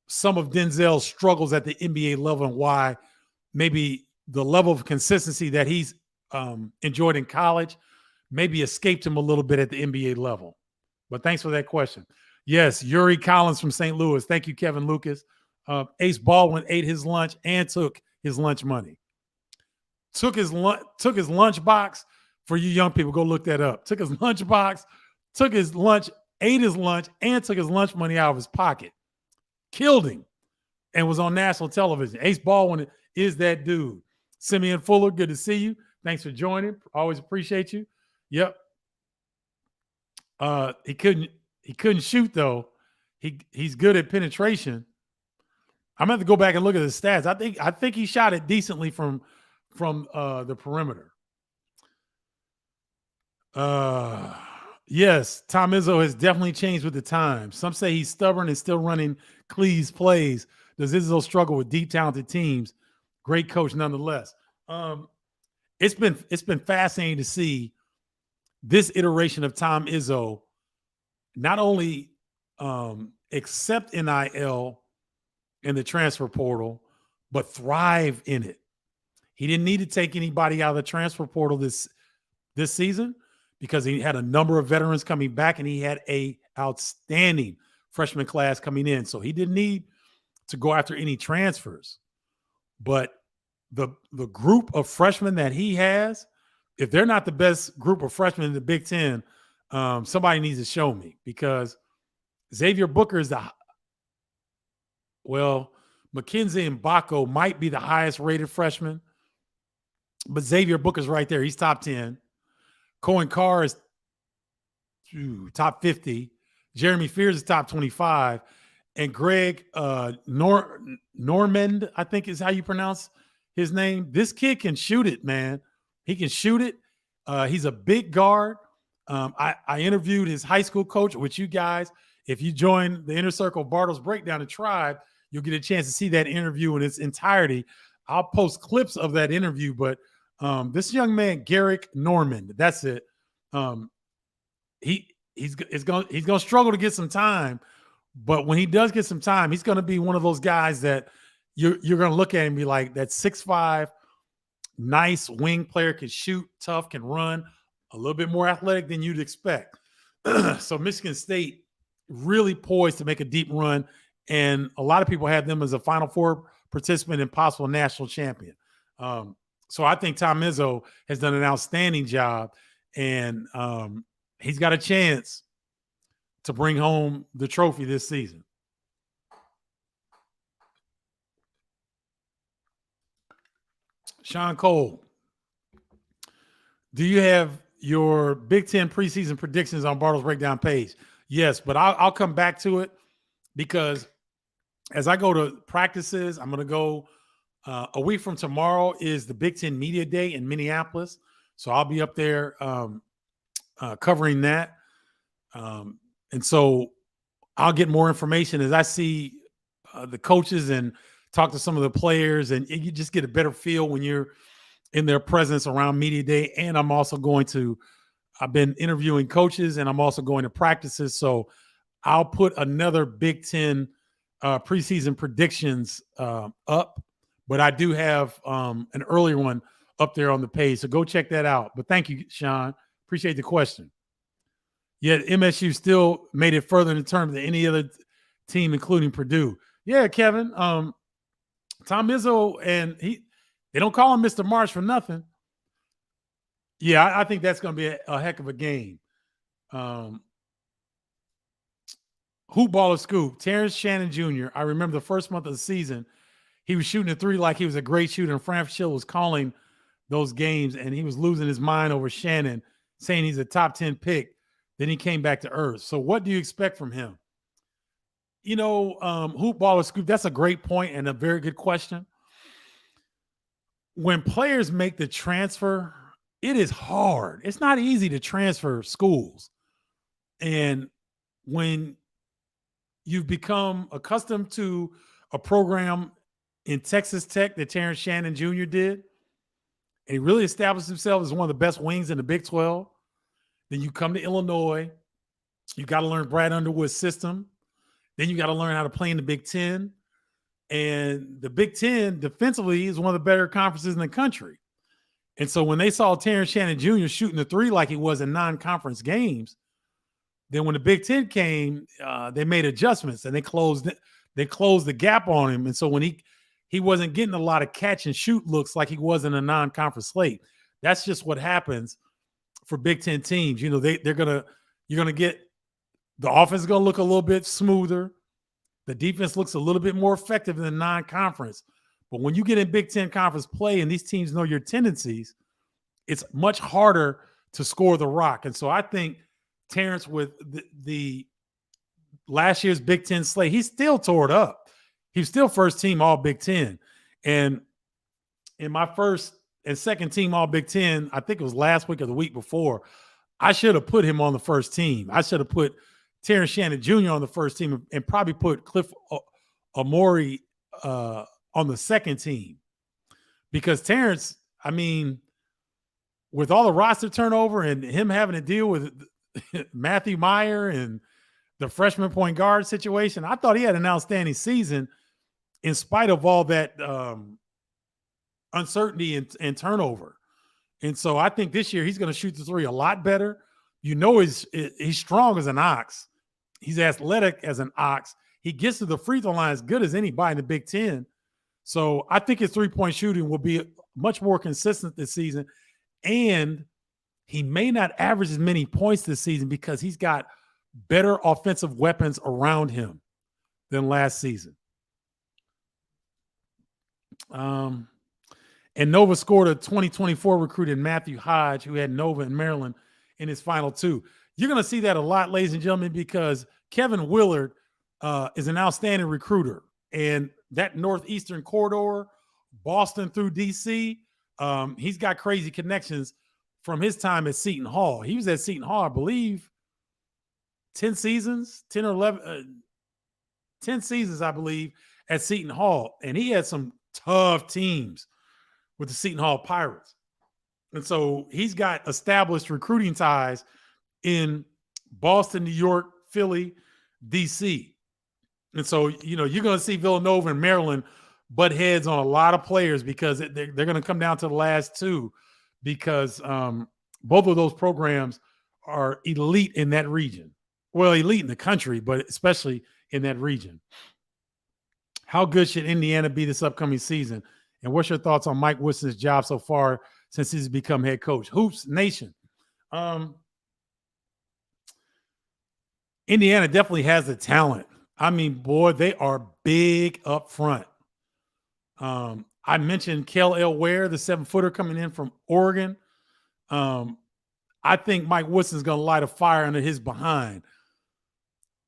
S1: some of Denzel's struggles at the NBA level and why maybe the level of consistency that he's enjoyed in college maybe escaped him a little bit at the NBA level. But thanks for that question. Yes, Yuri Collins from St. Louis. Thank you, Kevin Lucas. Ace Baldwin ate his lunch and took his lunch money. Took his lunch box. For you young people, go look that up. Took his lunch box, took his lunch, ate his lunch, and took his lunch money out of his pocket. Killed him and was on national television. Ace Baldwin is that dude. Simeon Fuller, good to see you. Thanks for joining. Always appreciate you. Yep. He couldn't shoot though. He's good at penetration. I'm gonna have to go back and look at his stats. I think he shot it decently from the perimeter. Yes, Tom Izzo has definitely changed with the times. Some say he's stubborn and still running Cleve's plays. Does Izzo struggle with deep, talented teams? Great coach nonetheless. It's been fascinating to see this iteration of Tom Izzo not only accept NIL in the transfer portal, but thrive in it. He didn't need to take anybody out of the transfer portal this season because he had a number of veterans coming back and he had a outstanding freshman class coming in. So he didn't need to go after any transfers. But the group of freshmen that he has, if they're not the best group of freshmen in the Big Ten, somebody needs to show me, because Xavier Booker is Mackenzie and Baco might be the highest rated freshman, but Xavier Booker's right there. He's top 10. Cohen Carr is top 50. Jeremy Fears is top 25. And Greg Normand, I think is how you pronounce his name. This kid can shoot it, man. He can shoot it. He's a big guard. I interviewed his high school coach, which you guys, if you join the Inner Circle Bardo's Breakdown and Tribe, you'll get a chance to see that interview in its entirety. I'll post clips of that interview, but this young man, Garrick Normand, that's it. He's gonna struggle to get some time, but when he does get some time, he's gonna be one of those guys that you're gonna look at and be like, that 6'5", nice wing player, can shoot, tough, can run, a little bit more athletic than you'd expect. So Michigan State really poised to make a deep run, and a lot of people had them as a Final Four participant and possible national champion. So I think Tom Izzo has done an outstanding job, and he's got a chance to bring home the trophy this season. Sean Cole, do you have your Big Ten preseason predictions on Bardo's Breakdown page? Yes, but I'll come back to it, because as I go to practices, I'm going to go a week from tomorrow is the Big Ten Media Day in Minneapolis. So I'll be up there covering that. And so I'll get more information as I see the coaches and talk to some of the players, and you just get a better feel when you're in their presence around Media Day. And I've been interviewing coaches, and I'm also going to practices. So I'll put another Big Ten preseason predictions up, but I do have an earlier one up there on the page. So go check that out. But thank you, Sean. Appreciate the question. Yet MSU still made it further in terms of any other team, including Purdue. Yeah, Kevin. Tom Izzo, and they don't call him Mr. March for nothing. Yeah, I think that's going to be a heck of a game. Hoop Baller Scoop, Terrence Shannon Jr. I remember the first month of the season, he was shooting a three like he was a great shooter, and Frank Schill was calling those games, and he was losing his mind over Shannon, saying he's a top 10 pick. Then he came back to earth. So what do you expect from him? Hoop baller scoop, that's a great point and a very good question. When players make the transfer, it is hard. It's not easy to transfer schools. And when you've become accustomed to a program in Texas Tech that Terrence Shannon Jr. did, and he really established himself as one of the best wings in the Big 12, then you come to Illinois, you got to learn Brad Underwood's system. Then you got to learn how to play in the Big Ten. And the Big Ten defensively is one of the better conferences in the country. And so when they saw Terrence Shannon Jr. shooting the three like he was in non-conference games, then when the Big Ten came, they made adjustments and they closed the gap on him. And so when he wasn't getting a lot of catch and shoot looks like he was in a non-conference slate. That's just what happens for Big Ten teams. You're gonna get the offense is gonna look a little bit smoother. The defense looks a little bit more effective in the non-conference. But when you get in Big Ten conference play and these teams know your tendencies, it's much harder to score the rock. And so I think Terrence, with the last year's Big Ten slate, he still tore it up. He was still first team All Big Ten. And in my first and second team All Big Ten, I think it was last week or the week before, I should have put him on the first team. I should have put Terrence Shannon Jr. on the first team and probably put Cliff Amori on the second team. Because Terrence, I mean, with all the roster turnover and him having to deal with Matthew Meyer and the freshman point guard situation, I thought he had an outstanding season in spite of all that uncertainty and turnover. And so I think this year he's going to shoot the three a lot better. He's strong as an ox. He's athletic as an ox. He gets to the free throw line as good as anybody in the Big Ten. So I think his three-point shooting will be much more consistent this season. And he may not average as many points this season because he's got better offensive weapons around him than last season. And Nova scored a 2024 recruit in Matthew Hodge, who had Nova and Maryland in his final two. You're going to see that a lot, ladies and gentlemen, because Kevin Willard is an outstanding recruiter. And that Northeastern corridor, Boston through D.C., he's got crazy connections from his time at Seton Hall. He was at Seton Hall, I believe, 10 seasons, 10 or 11, 10 seasons, I believe, at Seton Hall. And he had some tough teams with the Seton Hall Pirates. And so he's got established recruiting ties in Boston, New York, Philly, D.C. And so, you're going to see Villanova and Maryland butt heads on a lot of players because they're going to come down to the last two because both of those programs are elite in that region. Well, elite in the country, but especially in that region. How good should Indiana be this upcoming season? And what's your thoughts on Mike Woodson's job so far since he's become head coach? Hoops Nation. Indiana definitely has the talent. I mean, boy, they are big up front. I mentioned Kel Elware, the 7-footer coming in from Oregon. I think Mike Woodson's going to light a fire under his behind.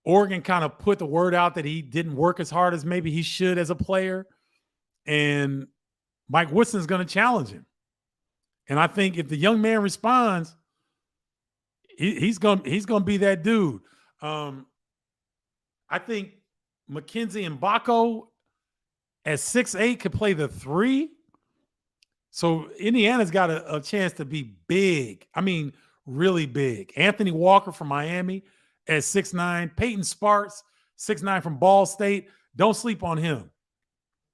S1: Oregon kind of put the word out that he didn't work as hard as maybe he should as a player. And Mike Woodson is going to challenge him. And I think if the young man responds, he's going to be that dude. I think Mackenzie Mbako at 6'8" could play the 3. So Indiana's got a chance to be big. I mean, really big. Anthony Walker from Miami at 6'9". Peyton Sparks, 6'9" from Ball State. Don't sleep on him.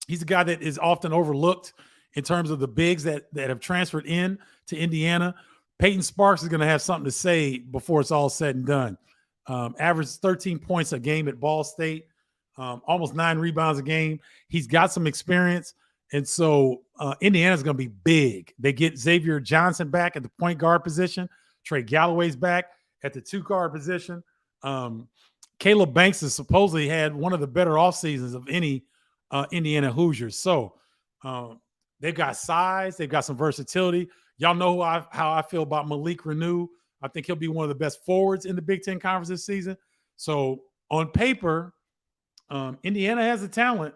S1: He's a guy that is often overlooked in terms of the bigs that have transferred in to Indiana. Peyton Sparks is going to have something to say before it's all said and done. Averaged 13 points a game at Ball State, almost 9 rebounds a game. He's got some experience. And so Indiana's going to be big. They get Xavier Johnson back at the point guard position. Trey Galloway's back at the 2-guard position. Caleb Banks has supposedly had one of the better off seasons of any Indiana Hoosiers. So they've got size. They've got some versatility. Y'all know how I feel about Malik Renew I think he'll be one of the best forwards in the Big Ten Conference this season. So on paper, Indiana has the talent,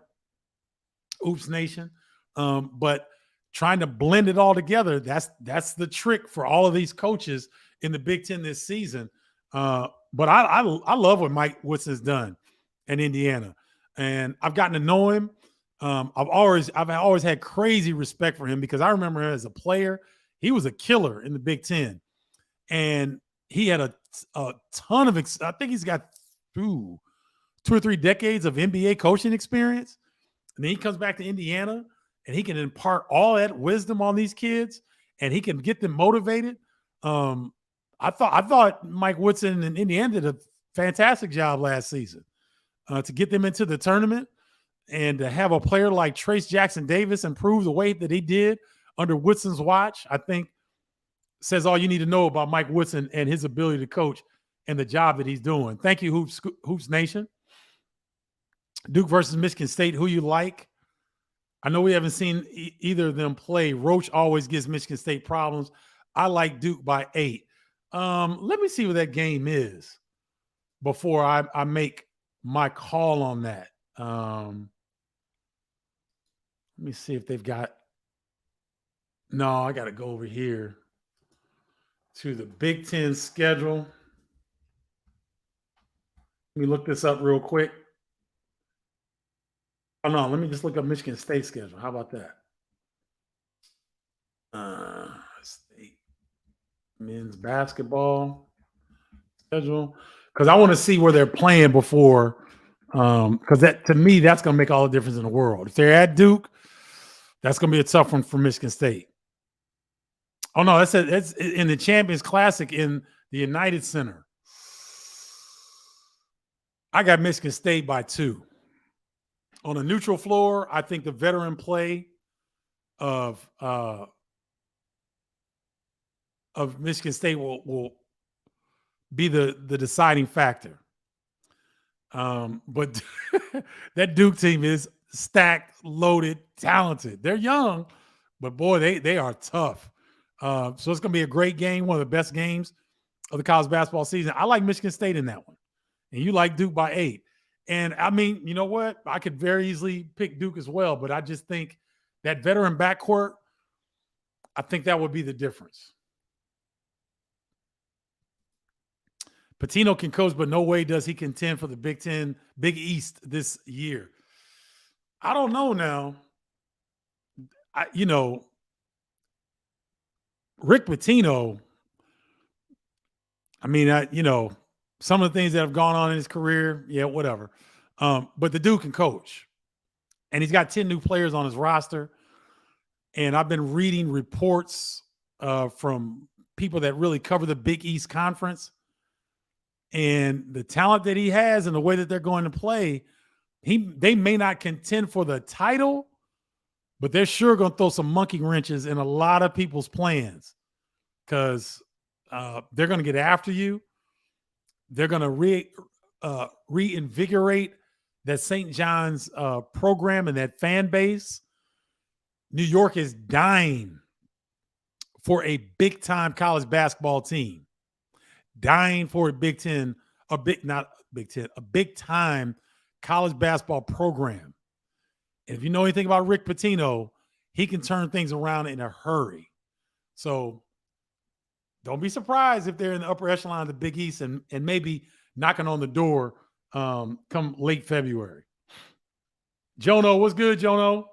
S1: Oops Nation. But trying to blend it all together, that's the trick for all of these coaches in the Big Ten this season. But I love what Mike Woodson's done in Indiana, and I've gotten to know him. I've always had crazy respect for him because I remember him as a player. He was a killer in the Big Ten, and he had a ton of. I think he's got 2 or 3 decades of NBA coaching experience, and then he comes back to Indiana, and he can impart all that wisdom on these kids, and he can get them motivated. I thought Mike Woodson and Indiana did a fantastic job last season to get them into the tournament, and to have a player like Trace Jackson Davis improve the way that he did under Woodson's watch, I think says all you need to know about Mike Woodson and his ability to coach and the job that he's doing. Thank you, Hoops Nation. Duke versus Michigan State, who you like? I know we haven't seen either of them play. Roach always gives Michigan State problems. I like Duke by 8. Let me see what that game is before I make my call on that. Let me see if they've got. No, I got to go over here to the Big Ten schedule. Let me look this up real quick. Oh, no, let me just look up Michigan State schedule. How about that? State men's basketball schedule. Because I want to see where they're playing before. Because that, to me, that's going to make all the difference in the world. If they're at Duke, that's going to be a tough one for Michigan State. Oh, no, that's in the Champions Classic in the United Center. I got Michigan State by 2. On a neutral floor, I think the veteran play of Michigan State will be the deciding factor. But that Duke team is stacked, loaded, talented. They're young, but boy, they are tough. So it's going to be a great game, one of the best games of the college basketball season. I like Michigan State in that one, and you like Duke by 8. And I mean, you know what? I could very easily pick Duke as well, but I just think that veteran backcourt, I think that would be the difference. Pitino can coach, but no way does he contend for the Big Ten, Big East this year. I don't know now. Rick Pitino, I mean, some of the things that have gone on in his career, yeah, whatever. But the dude can coach. And he's got 10 new players on his roster. And I've been reading reports from people that really cover the Big East Conference. And the talent that he has and the way that they're going to play, they may not contend for the title, but they're sure going to throw some monkey wrenches in a lot of people's plans because they're going to get after you. They're going to reinvigorate that St. John's program and that fan base. New York is dying for a big-time college basketball team. Dying for a big-time college basketball program. And if you know anything about Rick Pitino, he can turn things around in a hurry. So don't be surprised if they're in the upper echelon of the Big East and maybe knocking on the door come late February. Jono, what's good, Jono?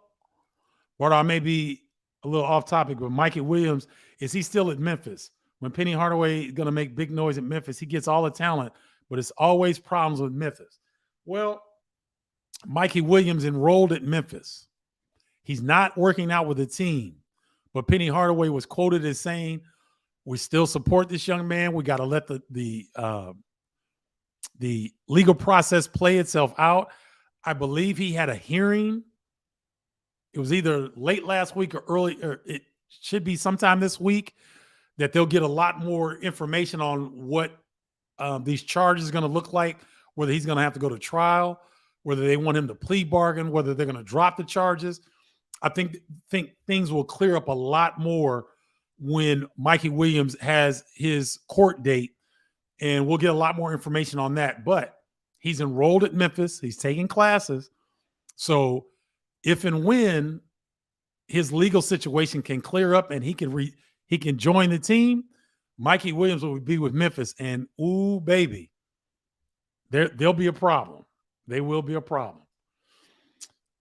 S1: Bardo, I may be a little off topic, but Mikey Williams, is he still at Memphis? When Penny Hardaway is going to make big noise at Memphis, he gets all the talent, but it's always problems with Memphis. Well, Mikey Williams enrolled at Memphis. He's not working out with the team, but Penny Hardaway was quoted as saying, "We still support this young man. We got to let the legal process play itself out." I believe he had a hearing. It was either late last week or early, or it should be sometime this week, that they'll get a lot more information on what these charges are going to look like, whether he's going to have to go to trial, whether they want him to plea bargain, whether they're going to drop the charges. I think things will clear up a lot more when Mikey Williams has his court date, and we'll get a lot more information on that. But he's enrolled at Memphis. He's taking classes. So if and when his legal situation can clear up and he can join the team, Mikey Williams will be with Memphis. And ooh, baby, there'll be a problem. They will be a problem.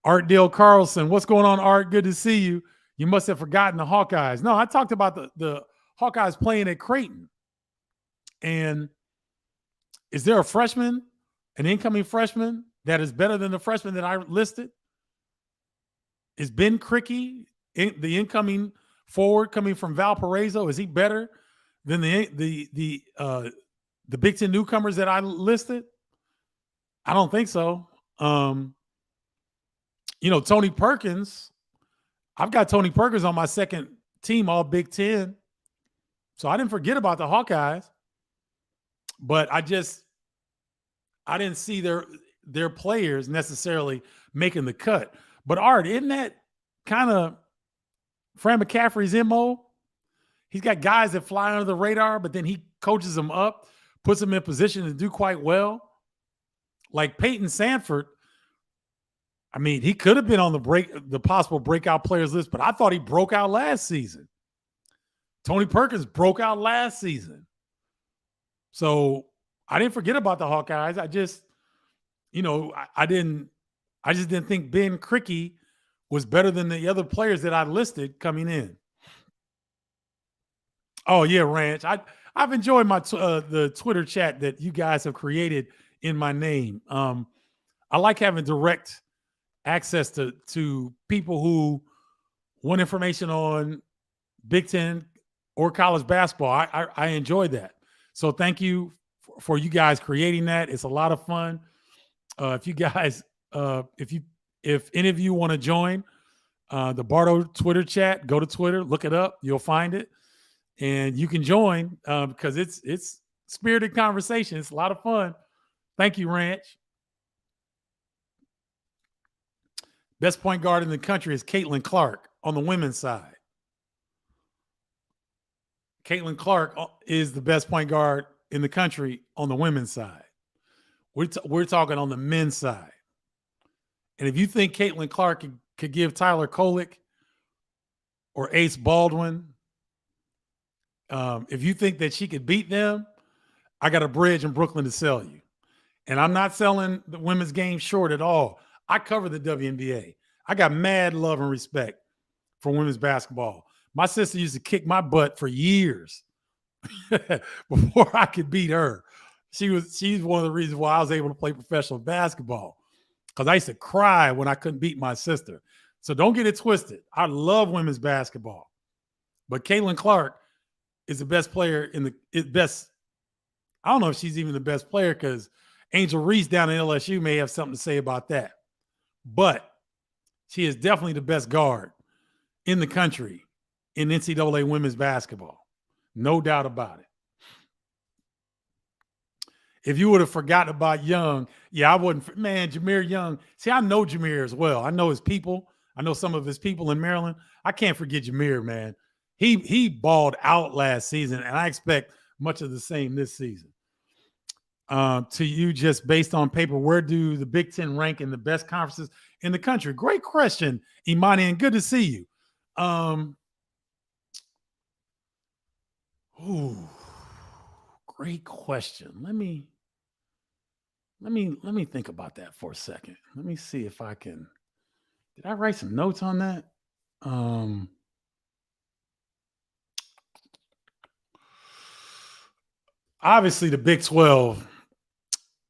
S1: Art Dale Carlson, what's going on, Art? Good to see you. You must have forgotten the Hawkeyes. No, I talked about the Hawkeyes playing at Creighton. And is there a freshman, an incoming freshman, that is better than the freshman that I listed? Is Ben Cricky, the incoming forward coming from Valparaiso, is he better than the Big Ten newcomers that I listed? I don't think so. Tony Perkins, I've got Tony Perkins on my second team, all Big Ten. So I didn't forget about the Hawkeyes, but I didn't see their players necessarily making the cut. But Art, isn't that kind of Fran McCaffrey's MO? He's got guys that fly under the radar, but then he coaches them up, puts them in position to do quite well. Like Peyton Sanford, I mean, he could have been on the possible breakout players list, but I thought he broke out last season. Tony Perkins broke out last season. So I didn't forget about the Hawkeyes. I just didn't think Ben Cricky was better than the other players that I listed coming in. Oh yeah, Ranch. I've enjoyed the Twitter chat that you guys have created in my name. I like having direct access to people who want information on Big Ten or college basketball. I enjoy that. So thank you for you guys creating that. It's a lot of fun. If you guys, if any of you want to join the Bardo Twitter chat, go to Twitter, look it up, you'll find it, and you can join because it's spirited conversation. It's a lot of fun. Thank you, Ranch. Best point guard in the country is Caitlin Clark on the women's side. Caitlin Clark is the best point guard in the country on the women's side. We're talking on the men's side. And if you think Caitlin Clark could give Tyler Kolek or Ace Baldwin, if you think that she could beat them, I got a bridge in Brooklyn to sell you. And I'm not selling the women's game short at all. I cover the WNBA. I got mad love and respect for women's basketball. My sister used to kick my butt for years before I could beat her. She's one of the reasons why I was able to play professional basketball, because I used to cry when I couldn't beat my sister. So don't get it twisted. I love women's basketball, but Caitlin Clark is the best player I don't know if she's even the best player, because Angel Reese down in LSU may have something to say about that. But she is definitely the best guard in the country in NCAA women's basketball. No doubt about it. If you would have forgotten about Young, I wouldn't. Man, Jameer Young. See, I know Jameer as well. I know his people. I know some of his people in Maryland. I can't forget Jameer, man. He balled out last season, and I expect much of the same this season. To you, just based on paper, where do the Big Ten rank in the best conferences in the country? Great question, Imani, and good to see you. Great question. Let me think about that for a second. Let me see if I can. Did I write some notes on that? Obviously, the Big 12,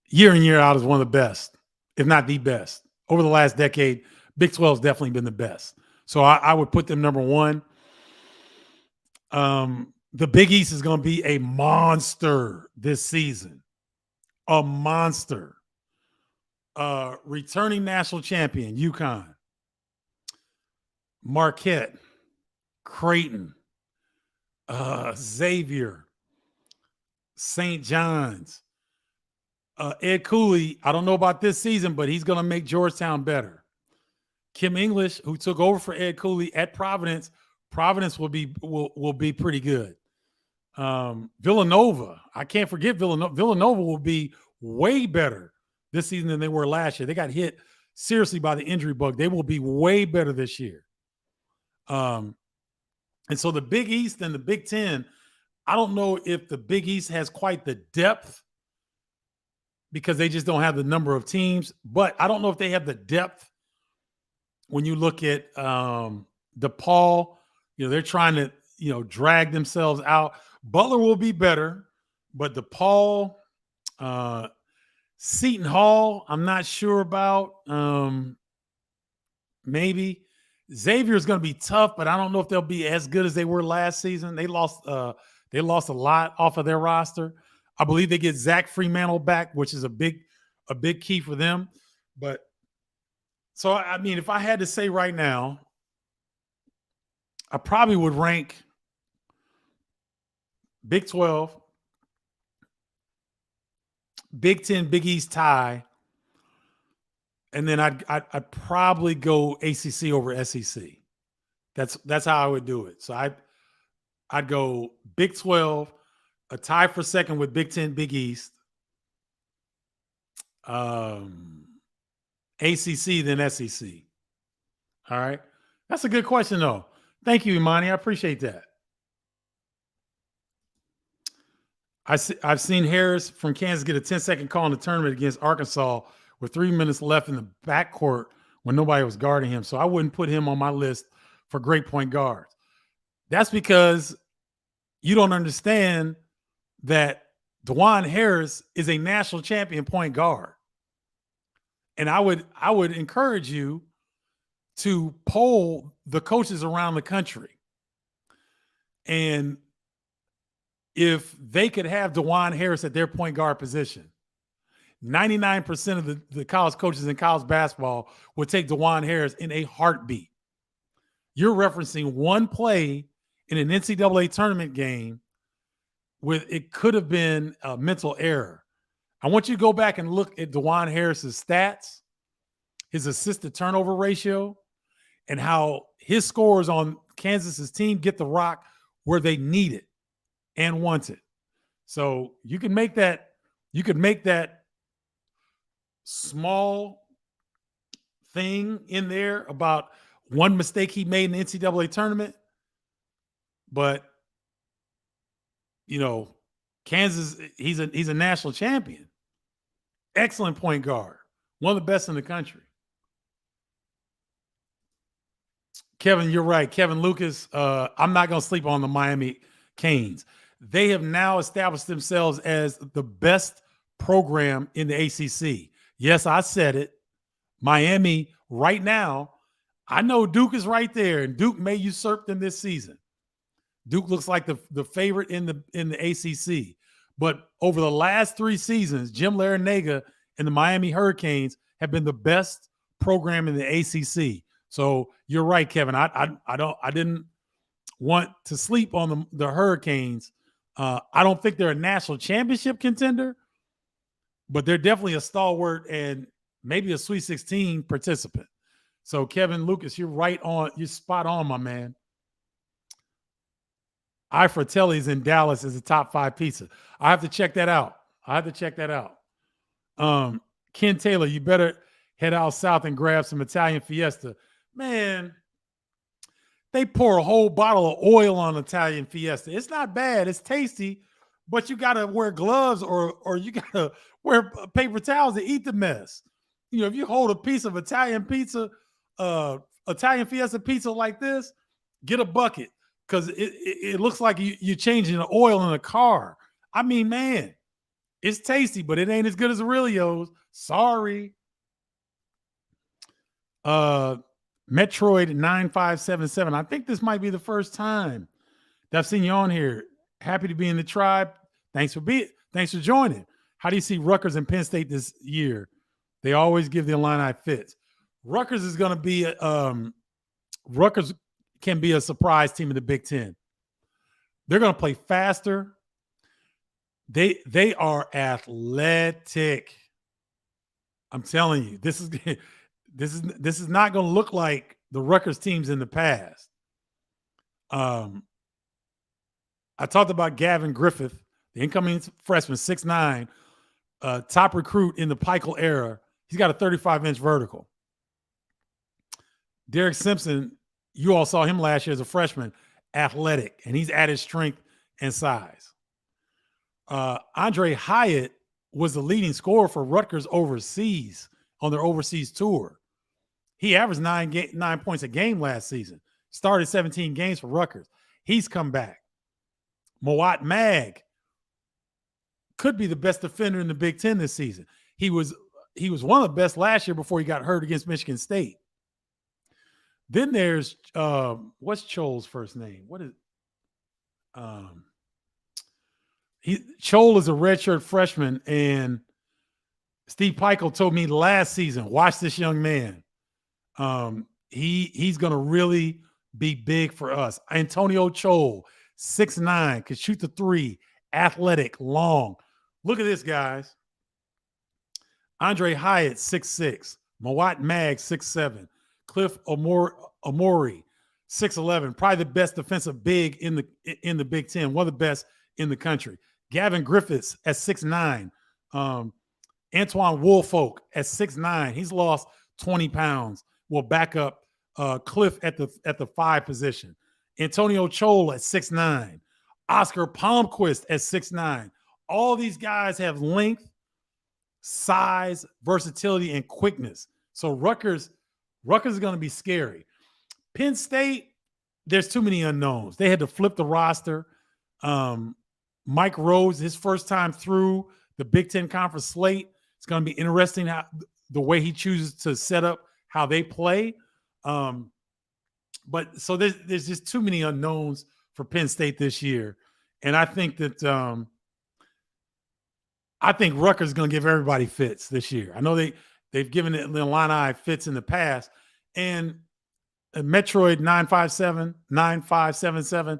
S1: year in, year out, is one of the best, if not the best. Over the last decade, Big 12 has definitely been the best. So I would put them number one. The Big East is going to be a monster this season. A monster. Returning national champion, UConn. Marquette. Creighton. Xavier. St. John's. Ed Cooley, I don't know about this season, but he's going to make Georgetown better. Kim English, who took over for Ed Cooley at Providence, Providence will be pretty good. Villanova, I can't forget Villanova. Villanova will be way better this season than they were last year. They got hit seriously by the injury bug. They will be way better this year. And so the Big East and the Big Ten, I don't know if the Big East has quite the depth because they just don't have the number of teams. But I don't know if they have the depth when you look at DePaul. They're trying to, drag themselves out. Butler will be better, but DePaul, Seton Hall, I'm not sure about. Maybe Xavier is going to be tough, but I don't know if they'll be as good as they were last season. They lost a lot off of their roster. I believe they get Zach Fremantle back, which is a big key for them. But so, I mean, if I had to say right now, I probably would rank Big 12, Big 10, Big East tie, and then I'd probably go ACC over SEC. That's how I would do it. So I'd go Big 12, a tie for second with Big 10, Big East, ACC, then SEC. All right. That's a good question, though. Thank you, Imani. I appreciate that. I've seen Harris from Kansas get a 10-second call in the tournament against Arkansas with 3 minutes left in the backcourt when nobody was guarding him. So I wouldn't put him on my list for great point guards. That's because you don't understand that DeJuan Harris is a national champion point guard. And I would encourage you to poll the coaches around the country. And if they could have DeJuan Harris at their point guard position, 99% of the college coaches in college basketball would take DeJuan Harris in a heartbeat. You're referencing one play in an NCAA tournament game with it could have been a mental error. I want you to go back and look at DeJuan Harris's stats, his assist to turnover ratio, and how his scores on Kansas's team get the rock where they need it and want it. So you can make that small thing in there about one mistake he made in the NCAA tournament. But, Kansas, he's a national champion. Excellent point guard. One of the best in the country. Kevin, you're right. Kevin Lucas, I'm not going to sleep on the Miami Canes. They have now established themselves as the best program in the ACC. Yes, I said it. Miami, right now, I know Duke is right there, and Duke may usurp them this season. Duke looks like the favorite in the ACC. But over the last 3 seasons, Jim Larinaga and the Miami Hurricanes have been the best program in the ACC. So you're right, Kevin. I didn't want to sleep on the Hurricanes. I don't think they're a national championship contender, but they're definitely a stalwart and maybe a Sweet 16 participant. So Kevin Lucas, you're right on. You're spot on, my man. Fratelli's in Dallas is a top 5 pizza. I have to check that out. Ken Taylor, you better head out south and grab some Italian Fiesta. Man, they pour a whole bottle of oil on Italian Fiesta. It's not bad. It's tasty, but you got to wear gloves or you got to wear paper towels to eat the mess. If you hold a piece of Italian pizza, Italian Fiesta pizza like this, get a bucket because it looks like you're changing the oil in a car. I mean, man, it's tasty, but it ain't as good as Aurelio's. Sorry. Metroid 9577. I think this might be the first time that I've seen you on here. Happy to be in the tribe. Thanks for joining. How do you see Rutgers and Penn State this year? They always give the Illini fits. Rutgers is going to be Rutgers can be a surprise team in the Big Ten. They're going to play faster. They are athletic. I'm telling you, this is not going to look like the Rutgers teams in the past. Um, I talked about Gavin Griffith, the incoming freshman, 6'9", top recruit in the Pikel era. He's got a 35-inch vertical. Derek Simpson, you all saw him last year as a freshman, athletic, and he's added strength and size. Andre Hyatt was the leading scorer for Rutgers overseas on their overseas tour. He averaged 9 points a game last season. Started 17 games for Rutgers. He's come back. Mowat Mag could be the best defender in the Big Ten this season. He was one of the best last year before he got hurt against Michigan State. Then there's what's Chole's first name? What is Chole is a redshirt freshman, and Steve Pikel told me last season, watch this young man. He's going to really be big for us. Antonio Chole, 6'9", could shoot the three, athletic, long. Look at this, guys. Andre Hyatt, 6'6", Mowat Mag, 6'7", Cliff Omori, 6'11", probably the best defensive big in the Big Ten, one of the best in the country. Gavin Griffiths at 6'9", Antoine Woolfolk at 6'9". He's lost 20 pounds. Will back up Cliff at the 5 position. Antonio Chole at 6'9". Oscar Palmquist at 6'9". All these guys have length, size, versatility, and quickness. So Rutgers is going to be scary. Penn State, there's too many unknowns. They had to flip the roster. Mike Rhodes, his first time through the Big Ten Conference slate. It's going to be interesting the way he chooses to set up how they play. But so there's just too many unknowns for Penn State this year. And I think that Rutgers is going to give everybody fits this year. I know they've given the Illini fits in the past. And Metroid 9577,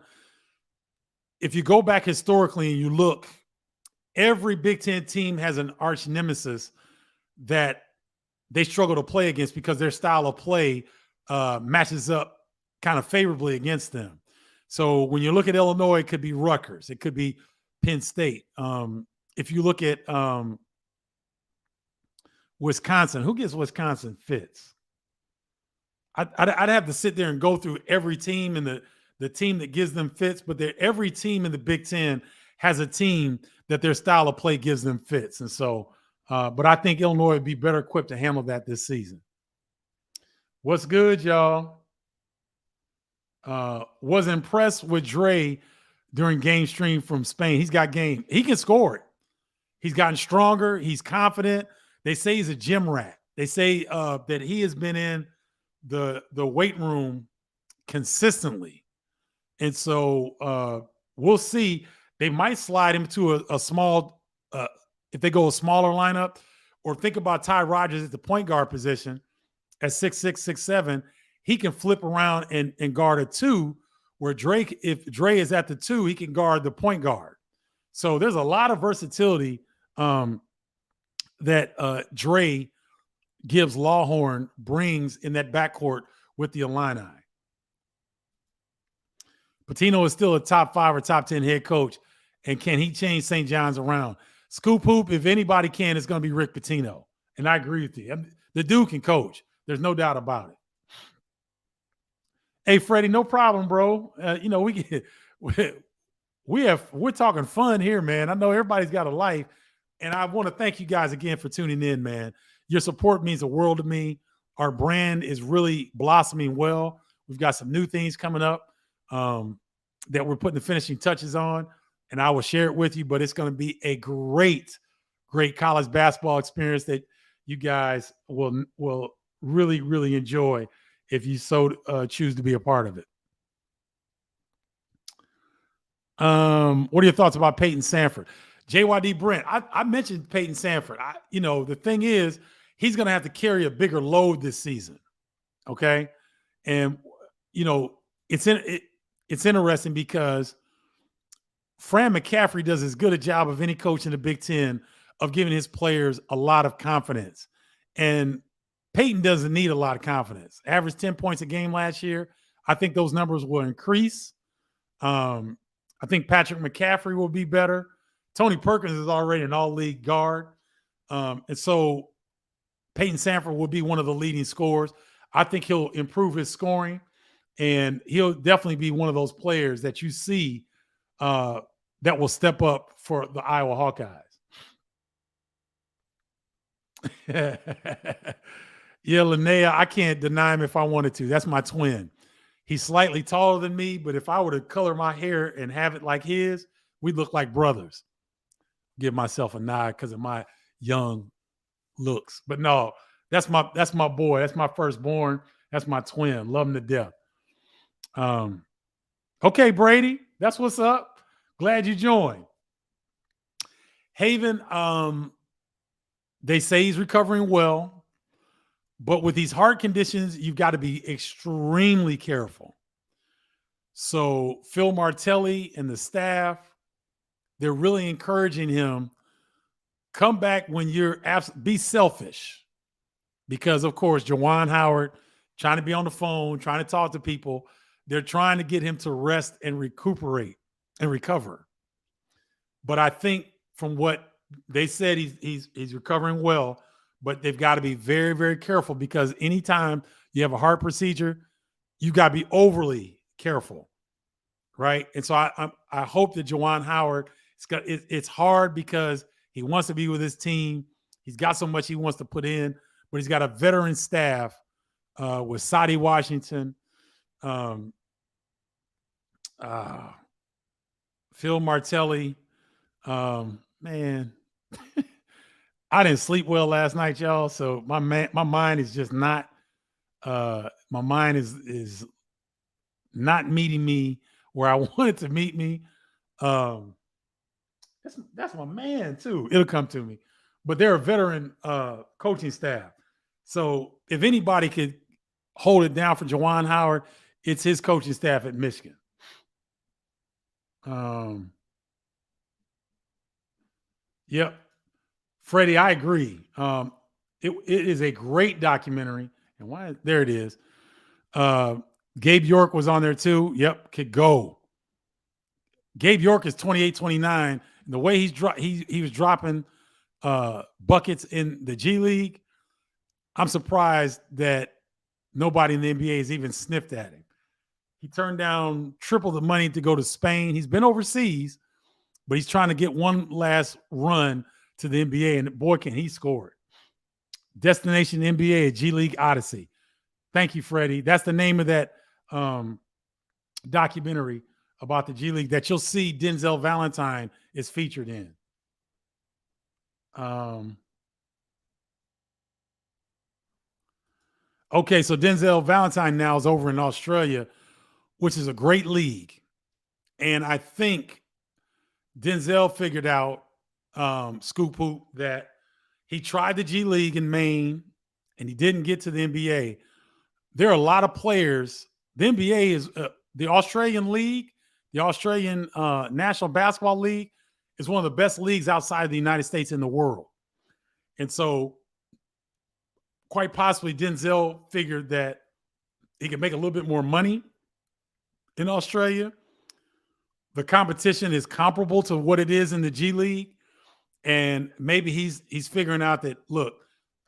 S1: if you go back historically and you look, every Big Ten team has an arch nemesis that they struggle to play against because their style of play matches up kind of favorably against them. So when you look at Illinois, it could be Rutgers. It could be Penn State. If you look at Wisconsin, who gives Wisconsin fits? I'd have to sit there and go through every team and the team that gives them fits, but every team in the Big Ten has a team that their style of play gives them fits. And so, but I think Illinois would be better equipped to handle that this season. What's good, y'all? Was impressed with Dre during game stream from Spain. He's got game. He can score it. He's gotten stronger. He's confident. They say he's a gym rat. They say that he has been in the weight room consistently. And so we'll see. They might slide him to a small, if they go a smaller lineup, or think about Ty Rodgers at the point guard position at 6'6", 6'7". He can flip around and guard a 2, where if Dre is at the 2, he can guard the point guard. So there's a lot of versatility that Dre gives Lawhorn, brings in that backcourt with the Illini. Pitino is still a top 5 or top 10 head coach, and can he change St. John's around? Scoop Hoop, if anybody can, it's going to be Rick Pitino. And I agree with you. The dude can coach. There's no doubt about it. Hey, Freddie, no problem, bro. We're talking fun here, man. I know everybody's got a life, and I want to thank you guys again for tuning in, man. Your support means the world to me. Our brand is really blossoming well. We've got some new things coming up that we're putting the finishing touches on, and I will share it with you, but it's going to be a great college basketball experience that you guys will really, really enjoy if you so choose to be a part of it. What are your thoughts about Peyton Sanford? JYD Brent, I mentioned Peyton Sanford. The thing is, he's going to have to carry a bigger load this season, okay? And, it's interesting because Fran McCaffrey does as good a job of any coach in the Big Ten of giving his players a lot of confidence. And Peyton doesn't need a lot of confidence. Averaged 10 points a game last year. I think those numbers will increase. I think Patrick McCaffrey will be better. Tony Perkins is already an all-league guard. And so Peyton Sanford will be one of the leading scorers. I think he'll improve his scoring, and he'll definitely be one of those players that you see that will step up for the Iowa Hawkeyes. Yeah, Linnea, I can't deny him if I wanted to. That's my twin. He's slightly taller than me, but if I were to color my hair and have it like his, we'd look like brothers. Give myself a nod because of my young looks. But no, that's my boy. That's my firstborn. That's my twin. Love him to death. Okay, Brady, that's what's up. Glad you joined. Haven, they say he's recovering well, but with these heart conditions, you've got to be extremely careful. So Phil Martelli and the staff, they're really encouraging him, come back when you're be selfish. Because, of course, Juwan Howard trying to be on the phone, trying to talk to people. They're trying to get him to rest and recuperate and recover. But I think from what they said, he's recovering well, but they've got to be very, very careful because anytime you have a heart procedure, you got to be overly careful, right? And so I hope that Juwan Howard, it's hard because he wants to be with his team. He's got so much he wants to put in, but he's got a veteran staff with Sadie Washington, Phil Martelli. Man, I didn't sleep well last night, y'all. So my mind is just not. My mind is not meeting me where I want it to meet me. That's my man too. It'll come to me. But they're a veteran coaching staff. So if anybody could hold it down for Juwan Howard, it's his coaching staff at Michigan. Yep. Freddie, I agree. It is a great documentary. And there it is. Gabe York was on there too. Yep, could go. Gabe York is 28, 29. And the way he was dropping buckets in the G League, I'm surprised that nobody in the NBA has even sniffed at him. He turned down triple the money to go to Spain. He's been overseas, but he's trying to get one last run to the NBA, and boy, can he score. Destination NBA, G League Odyssey. Thank you, Freddie. That's the name of that documentary about the G League that you'll see Denzel Valentine is featured in. Okay, so Denzel Valentine now is over in Australia, which is a great league. And I think Denzel figured out, Scoop Hoop, that he tried the G League in Maine and he didn't get to the NBA. There are a lot of players. The NBA is the Australian League, the Australian National Basketball League is one of the best leagues outside of the United States in the world. And so quite possibly Denzel figured that he could make a little bit more money in Australia. The competition is comparable to what it is in the G League. And maybe he's figuring out that, look,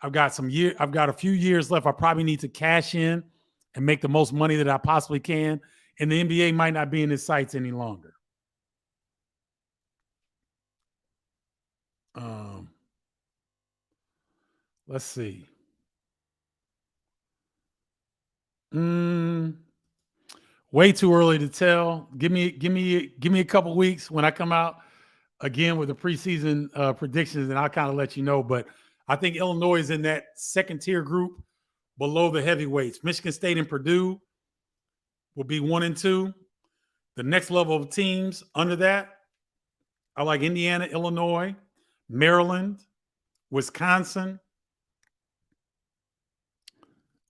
S1: I've got a few years left. I probably need to cash in and make the most money that I possibly can. And the NBA might not be in his sights any longer. Let's see. Way too early to tell. Give me a couple weeks when I come out again with the preseason predictions, and I'll kind of let you know. But I think Illinois is in that second tier group below the heavyweights. Michigan State and Purdue will be 1 and 2. The next level of teams under that, I like Indiana, Illinois, Maryland, Wisconsin,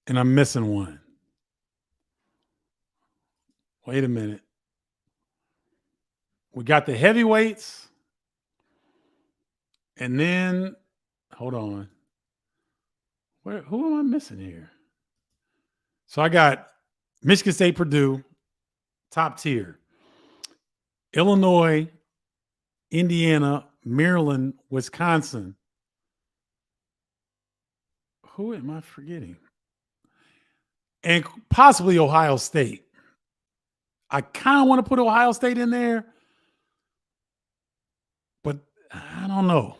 S1: and I'm missing one. Wait a minute. We got the heavyweights, and then hold on. Who am I missing here? So I got Michigan State, Purdue, top tier. Illinois, Indiana, Maryland, Wisconsin. Who am I forgetting? And possibly Ohio State. I kind of want to put Ohio State in there, but I don't know.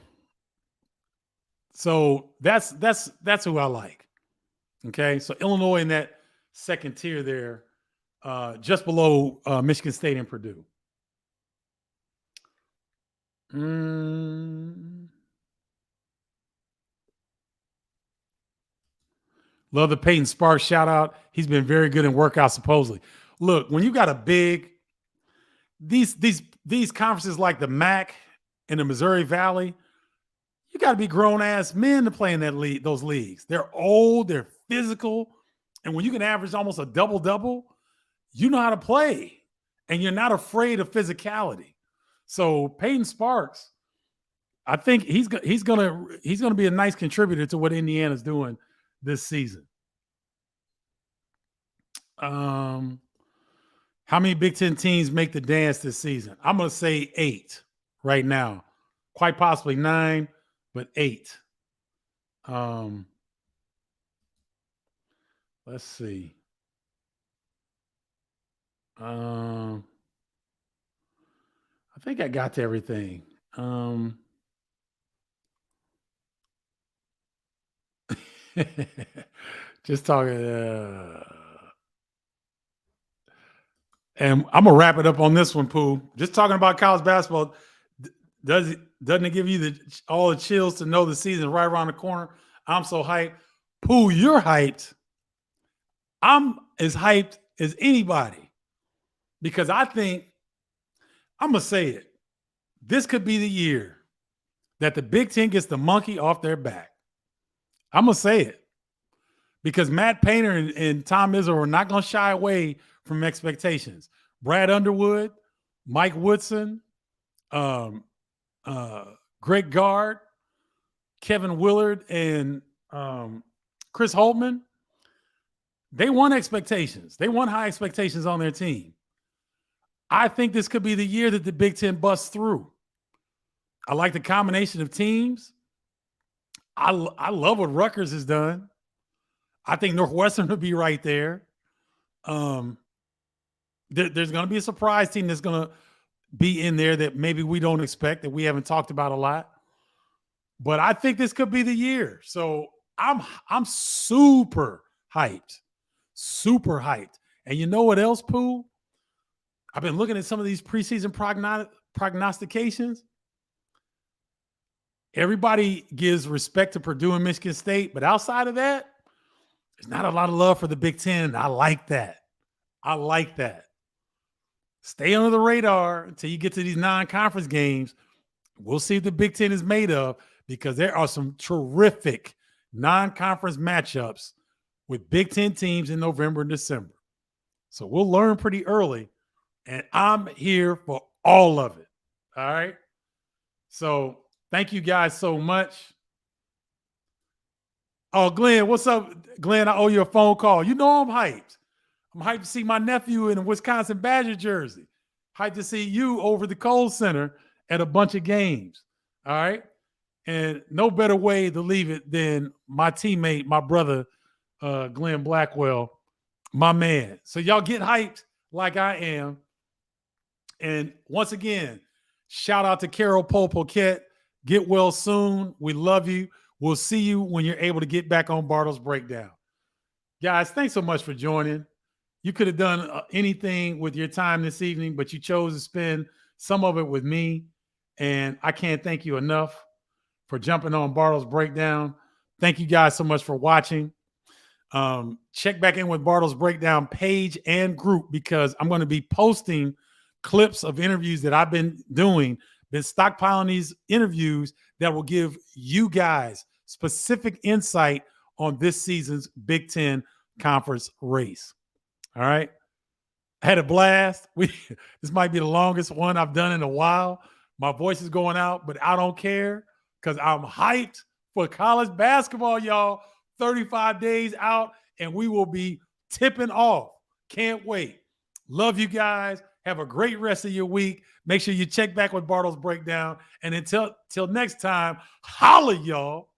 S1: So that's who I like. Okay, so Illinois in that second tier there, just below Michigan State and Purdue. Love the Peyton Sparks shout out. He's been very good in workouts supposedly. Look, when you got a big these conferences like the MAC and the Missouri Valley, you got to be grown ass men to play in those leagues. They're old, they're physical, and when you can average almost a double, you know how to play, and you're not afraid of physicality. So Peyton Sparks, I think he's gonna be a nice contributor to what Indiana's doing this season. How many Big Ten teams make the dance this season? I'm gonna say 8 right now, quite possibly 9, but 8. Let's see. I think I got to everything. Just talking. And I'm gonna wrap it up on this one, Pooh. Just talking about college basketball. Doesn't it give you all the chills to know the season right around the corner? I'm so hyped. Pooh, you're hyped. I'm as hyped as anybody because I think I'm gonna say it. This could be the year that the Big Ten gets the monkey off their back. I'm gonna say it because Matt Painter and Tom Izzo are not gonna shy away from expectations. Brad Underwood, Mike Woodson, Greg Gard, Kevin Willard, and Chris Holtman, they won expectations. They won high expectations on their team. I think this could be the year that the Big Ten busts through. I like the combination of teams. I love what Rutgers has done. I think Northwestern will be right there. There's going to be a surprise team that's going to be in there that maybe we don't expect, that we haven't talked about a lot. But I think this could be the year. So I'm super hyped. Super hyped. And you know what else, Pooh? I've been looking at some of these preseason prognostications. Everybody gives respect to Purdue and Michigan State, but outside of that, there's not a lot of love for the Big Ten. I like that. I like that. Stay under the radar until you get to these non-conference games. We'll see what the Big Ten is made of because there are some terrific non-conference matchups with Big Ten teams in November and December. So we'll learn pretty early, and I'm here for all of it. All right? So thank you guys so much. Oh, Glenn, what's up? Glenn, I owe you a phone call. You know I'm hyped. I'm hyped to see my nephew in a Wisconsin Badger jersey. Hyped to see you over the Kohl Center at a bunch of games. All right? And no better way to leave it than my teammate, my brother, Glenn Blackwell, my man. So y'all get hyped like I am. And once again, shout out to Carol Poquet. Get well soon. We love you. We'll see you when you're able to get back on Bardo's Breakdown. Guys, thanks so much for joining. You could have done anything with your time this evening, but you chose to spend some of it with me. And I can't thank you enough for jumping on Bardo's Breakdown. Thank you guys so much for watching. Check back in with Bardo's Breakdown page and group because I'm going to be posting clips of interviews that I've been doing, been stockpiling these interviews that will give you guys specific insight on this season's Big Ten conference race. All right. I had a blast. This might be the longest one I've done in a while. My voice is going out, but I don't care because I'm hyped for college basketball, y'all. 35 days out, and we will be tipping off. Can't wait. Love you guys. Have a great rest of your week. Make sure you check back with Bardo's Breakdown. And until next time, holla, y'all.